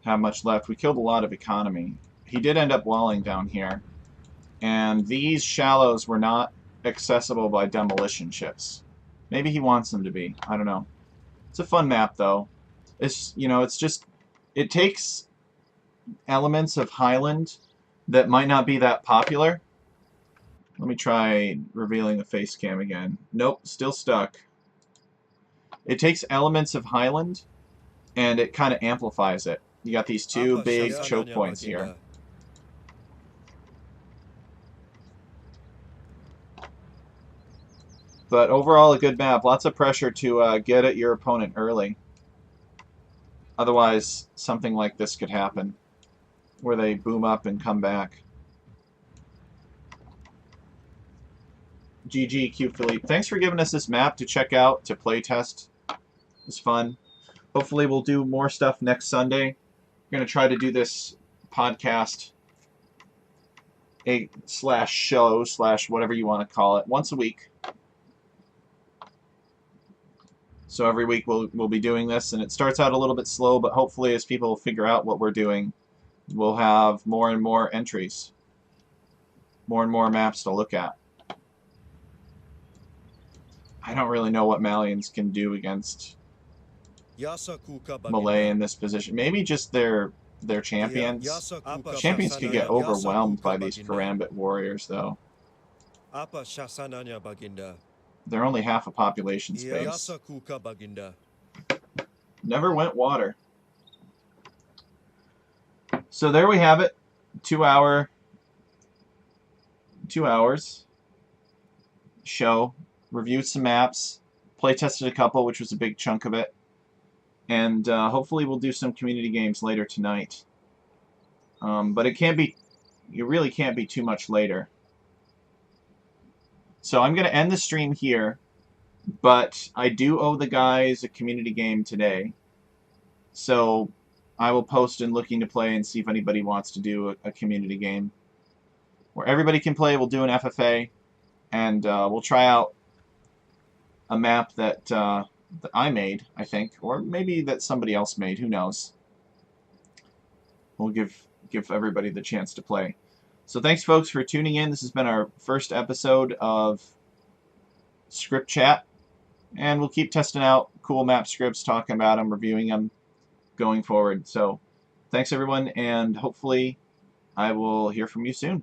have much left. We killed a lot of economy. He did end up walling down here. And these shallows were not accessible by demolition ships. Maybe he wants them to be. I don't know. It's a fun map, though. It's, you know, it's just... It takes elements of Highland that might not be that popular. Let me try revealing the face cam again. Nope, still stuck. It takes elements of Highland, and it kind of amplifies it. You got these two Apa big syaksananya choke points Baginda? here. But overall, a good map. Lots of pressure to get at your opponent early. Otherwise, something like this could happen, where they boom up and come back. GG, Q Philippe. Thanks for giving us this map to check out, to play test. It was fun. Hopefully we'll do more stuff next Sunday. We're going to try to do this podcast /show/ whatever you want to call it, once a week. So every week we'll be doing this, and it starts out a little bit slow, but hopefully as people figure out what we're doing, we'll have more and more entries, more and more maps to look at. I don't really know what Malians can do against Ya sakuka Baginda. Malay in this position. Maybe just their champions. Ya sakuka Champions could get syaksananya- Ya overwhelmed sakuka by these Baginda. Karambit warriors, though. Apa syaksananya Baginda? They're only half a population Iya, ya space. sakuka Baginda. Never went water. So there we have it. 2 hours show. Reviewed some maps. Play tested a couple, which was a big chunk of it. And hopefully we'll do some community games later tonight. But it can't be, you really can't be too much later. So I'm going to end the stream here, but I do owe the guys a community game today. So I will post in Looking to Play and see if anybody wants to do a community game. Where everybody can play, we'll do an FFA, and we'll try out a map that I made, I think, or maybe that somebody else made, who knows. We'll give everybody the chance to play. So thanks, folks, for tuning in. This has been our first episode of Script Chat, and we'll keep testing out cool map scripts, talking about them, reviewing them, going forward. So thanks, everyone, and hopefully I will hear from you soon.